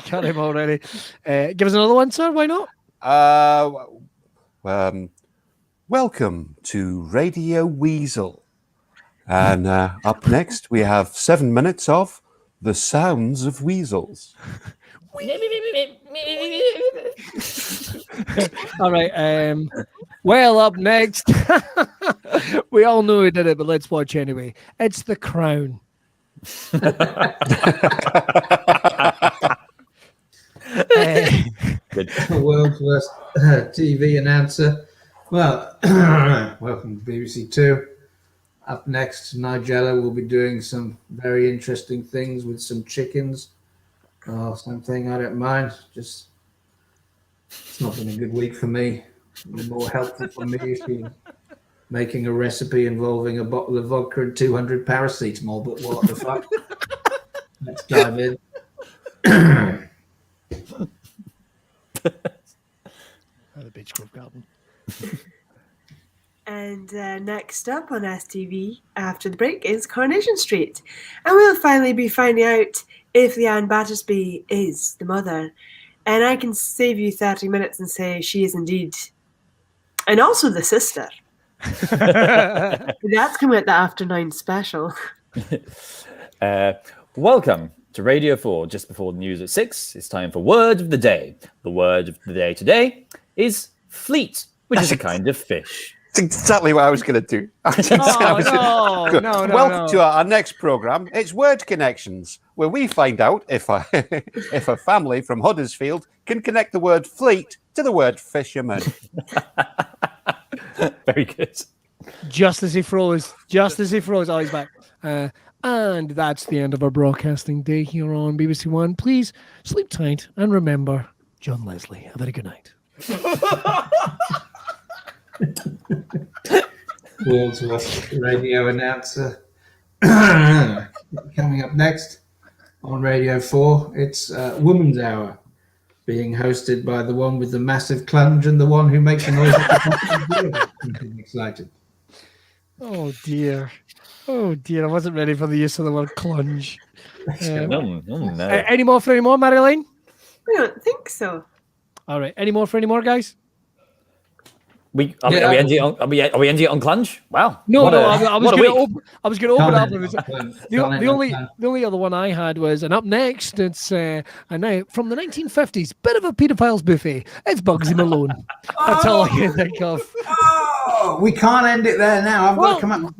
Got him already. Give us another one, sir. Why not? Welcome to Radio Weasel. And up next, we have 7 minutes of The Sounds of Weasels. All right. Well, up next, we all know who did it, but let's watch anyway. It's The Crown. The world's worst TV announcer. Well, welcome to BBC Two. Up next, Nigella will be doing some very interesting things with some chickens or something. I don't mind. Just it's not been a good week for me. The more helpful for me is she making a recipe involving a bottle of vodka and 200 paracetamol. But what the fuck? Let's dive in. The Beech Grove Garden. And next up on STV after the break is Coronation Street. And we'll finally be finding out if Leanne Battersby is the mother. And I can save you 30 minutes and say she is indeed. And also the sister. That's coming at the After 9 special. Welcome to Radio 4. Just before the news at 6, it's time for Word of the Day. The word of the day today is fleet, which is a kind of fish. It's exactly what I was going to do. Welcome to our next programme. It's Word Connections, where we find out if a family from Huddersfield can connect the word fleet to the word fisherman. Very good. Just as he froze. Oh, he's back. And that's the end of our broadcasting day here on BBC One. Please sleep tight and remember John Leslie. Have a very good night. World's worst radio announcer. Coming up next on Radio 4, it's Woman's Hour, being hosted by the one with the massive clunge and the one who makes the noise. I'm excited. Oh dear. I wasn't ready for the use of the word clunge. No. Any more, Marjolein? I don't think so. All right. Any more, guys? Are we ending it on clunge? Wow. No. I was going to open up. The The only other one I had was, and up next, it's now from the 1950s, bit of a paedophile's buffet. It's Bugsy Malone. That's all I can think of. Oh, we can't end it there now. I've got to come up.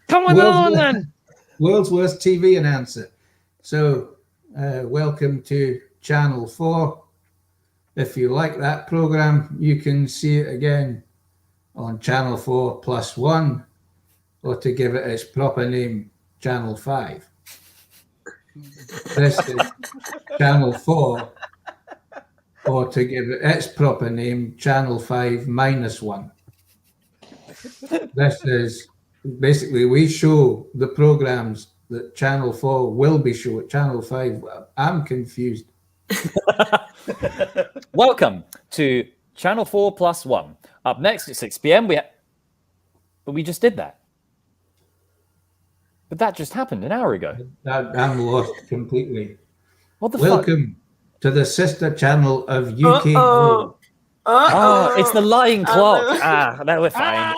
Come on, then. World's worst TV announcer. So, welcome to Channel 4. If you like that program, you can see it again on Channel 4 plus 1, or to give it its proper name, Channel 5. This is Channel 4, or to give it its proper name, Channel 5 minus 1. This is basically, we show the programs that Channel 4 will be shown. Channel 5, I'm confused. Welcome to Channel 4 plus 1. Up next at 6 p.m. But we just did that. But that just happened an hour ago. I'm lost completely. What the Welcome to the sister channel of UK. It's the lying clock. No, we're fine.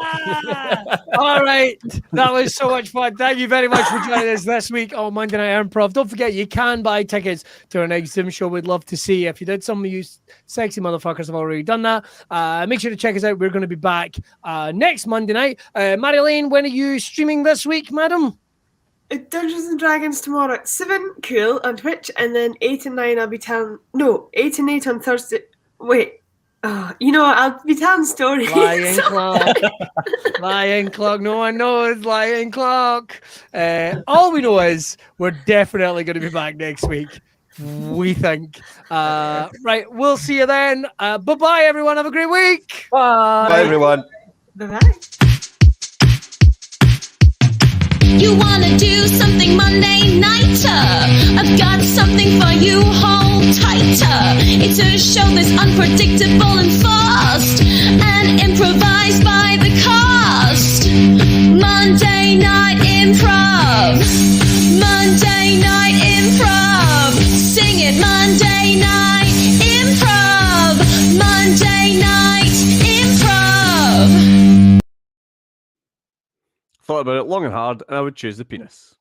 All right. That was so much fun. Thank you very much for joining us this week on Monday Night Improv. Don't forget, you can buy tickets to our next Zoom show. We'd love to see you. If you did, some of you sexy motherfuckers have already done that. Make sure to check us out. We're going to be back next Monday night. Marjolein, when are you streaming this week, madam? Dungeons and Dragons tomorrow at 7, cool, on Twitch, and then 8 and 9 I'll be telling... No, 8 and 8 on Thursday. Wait. You know what? I'll be telling stories. Lying clock. Lying clock. No one knows. Lying clock. All we know is we're definitely going to be back next week. We think. Right. We'll see you then. Bye-bye, everyone. Have a great week. Bye. Bye, everyone. Bye-bye. You wanna do something Monday nighter? I've got something for you, hold tighter. It's a show that's unpredictable and fast, and improvised by the cast. Monday Night Improv. Monday Night Improv. Sing it, Monday Night Improv. Monday Night Improv. Thought about it long and hard, and I would choose the penis.